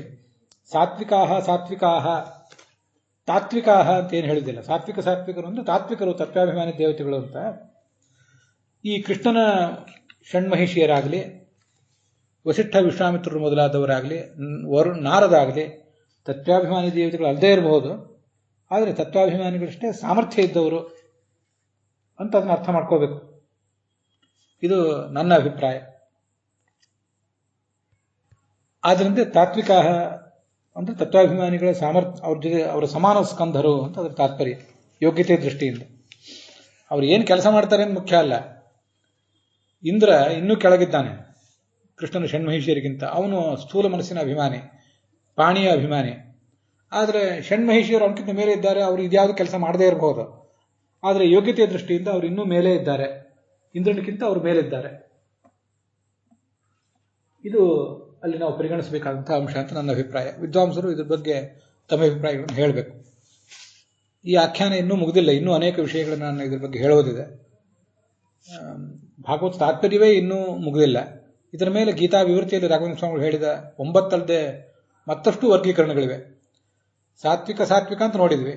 Speaker 1: ತಾತ್ವಿಕಾಹ ಅಂತ ಏನು ಹೇಳಿದಿಲ್ಲ. ಸಾತ್ವಿಕರು ಅಂದ್ರೆ ತಾತ್ವಿಕರು, ತತ್ವಾಭಿಮಾನಿ ದೇವತೆಗಳು ಅಂತ. ಈ ಕೃಷ್ಣನ ಷಣ್ಮಹಿಷಿಯರಾಗಲಿ, ವಸಿಷ್ಠ ವಿಶ್ವಾಮಿತ್ರರು ಮೊದಲಾದವರಾಗಲಿ, ನಾರದಾಗಲಿ ತತ್ವಾಭಿಮಾನಿ ದೇವತೆಗಳು ಅಲ್ಲದೇ ಇರಬಹುದು. ಆದರೆ ತತ್ವಾಭಿಮಾನಿಗಳಷ್ಟೇ ಸಾಮರ್ಥ್ಯ ಇದ್ದವರು ಅಂತ ಅದನ್ನ ಅರ್ಥ ಮಾಡ್ಕೋಬೇಕು. ಇದು ನನ್ನ ಅಭಿಪ್ರಾಯ. ಆದ್ರಿಂದ ತಾತ್ವಿಕ ಅಂದ್ರೆ ತತ್ವಾಭಿಮಾನಿಗಳ ಸಾಮರ್ಥ್ಯ, ಅವ್ರ ಜೊತೆ ಅವರ ಸಮಾನ ಸ್ಕಂಧರು ಅಂತ ಅದರ ತಾತ್ಪರ್ಯ. ಯೋಗ್ಯತೆ ದೃಷ್ಟಿಯಿಂದ ಅವ್ರು ಏನು ಕೆಲಸ ಮಾಡ್ತಾರೆ ಅಂತ ಮುಖ್ಯ ಅಲ್ಲ. ಇಂದ್ರ ಇನ್ನೂ ಕೆಳಗಿದ್ದಾನೆ ಕೃಷ್ಣನ ಷಣ್ಮಹಿಷಿಯರಿಗಿಂತ. ಅವನು ಸ್ಥೂಲ ಮನಸ್ಸಿನ ಅಭಿಮಾನಿ, ಪಾಣಿಯ ಅಭಿಮಾನಿ. ಆದರೆ ಷಣ್ಮಹಿಷಿಯರು ಅವನಕ್ಕಿಂತ ಮೇಲೆ ಇದ್ದಾರೆ. ಅವರು ಇದ್ಯಾವುದು ಕೆಲಸ ಮಾಡದೇ ಇರಬಹುದು. ಆದರೆ ಯೋಗ್ಯತೆಯ ದೃಷ್ಟಿಯಿಂದ ಅವರು ಇನ್ನೂ ಮೇಲೆ ಇದ್ದಾರೆ. ಇಂದ್ರನಿಗಿಂತ ಅವರು ಮೇಲಿದ್ದಾರೆ. ಇದು ಅಲ್ಲಿ ನಾವು ಪರಿಗಣಿಸಬೇಕಾದಂತಹ ಅಂಶ ಅಂತ ನನ್ನ ಅಭಿಪ್ರಾಯ. ವಿದ್ವಾಂಸರು ಇದ್ರ ಬಗ್ಗೆ ತಮ್ಮ ಅಭಿಪ್ರಾಯಗಳನ್ನು ಹೇಳಬೇಕು. ಈ ಆಖ್ಯಾನ ಇನ್ನೂ ಮುಗಿದಿಲ್ಲ. ಇನ್ನೂ ಅನೇಕ ವಿಷಯಗಳನ್ನು ನಾನು ಇದ್ರ ಬಗ್ಗೆ ಹೇಳೋದಿದೆ. ಭಾಗವತ ತಾತ್ಪರ್ಯವೇ ಇನ್ನೂ ಮುಗಿದಿಲ್ಲ. ಇದರ ಮೇಲೆ ಗೀತಾ ವಿವೃತಿಯಲ್ಲಿ ರಾಘವೇಂದ್ರ ಸ್ವಾಮಿಗಳು ಹೇಳಿದ 9 ಅಲ್ಲದೆ ಮತ್ತಷ್ಟು ವರ್ಗೀಕರಣಗಳಿವೆ. ಸಾತ್ವಿಕ ಅಂತ ನೋಡಿದ್ವಿ.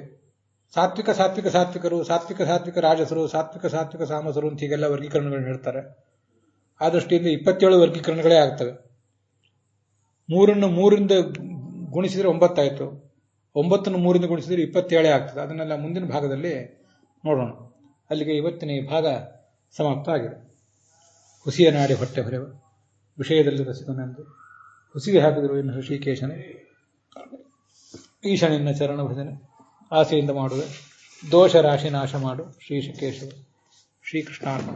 Speaker 1: ಸಾತ್ವಿಕರು, ಸಾತ್ವಿಕ ರಾಜಸರು, ಸಾತ್ವಿಕ ಸಾಮಸರು ಅಂತ ಹೀಗೆಲ್ಲ ವರ್ಗೀಕರಣಗಳನ್ನ ಹೇಳ್ತಾರೆ. ಆ ದೃಷ್ಟಿಯಿಂದ 27 ವರ್ಗೀಕರಣಗಳೇ ಆಗ್ತವೆ. 3ರಿಂದ ಗುಣಿಸಿದರೆ 9 ಆಯಿತು. 9 3ರಿಂದ ಗುಣಿಸಿದರೆ 27 ಆಗ್ತದೆ. ಅದನ್ನೆಲ್ಲ ಮುಂದಿನ ಭಾಗದಲ್ಲಿ ನೋಡೋಣ. ಅಲ್ಲಿಗೆ ಇವತ್ತಿನ ಈ ಭಾಗ ಸಮಾಪ್ತ ಆಗಿದೆ. ಹುಸಿಯ ನಾಡಿ ಹೊಟ್ಟೆ ಹೊರೆವ ವಿಷಯದಲ್ಲಿ ರಸಿಕನೆಂದು ಹುಸಿಗೆ ಹಾಕಿದರು ಇನ್ನು ಋಷಿಕೇಶನೇ. ಈಶನಿನ್ನ ಚರಣ ಭಜನೆ ಆಸೆಯಿಂದ ಮಾಡುವೆ, ದೋಷ ರಾಶಿ ನಾಶ ಮಾಡು ಶ್ರೀ ಕೇಶವ. ಶ್ರೀಕೃಷ್ಣಾರ್ಪಣ.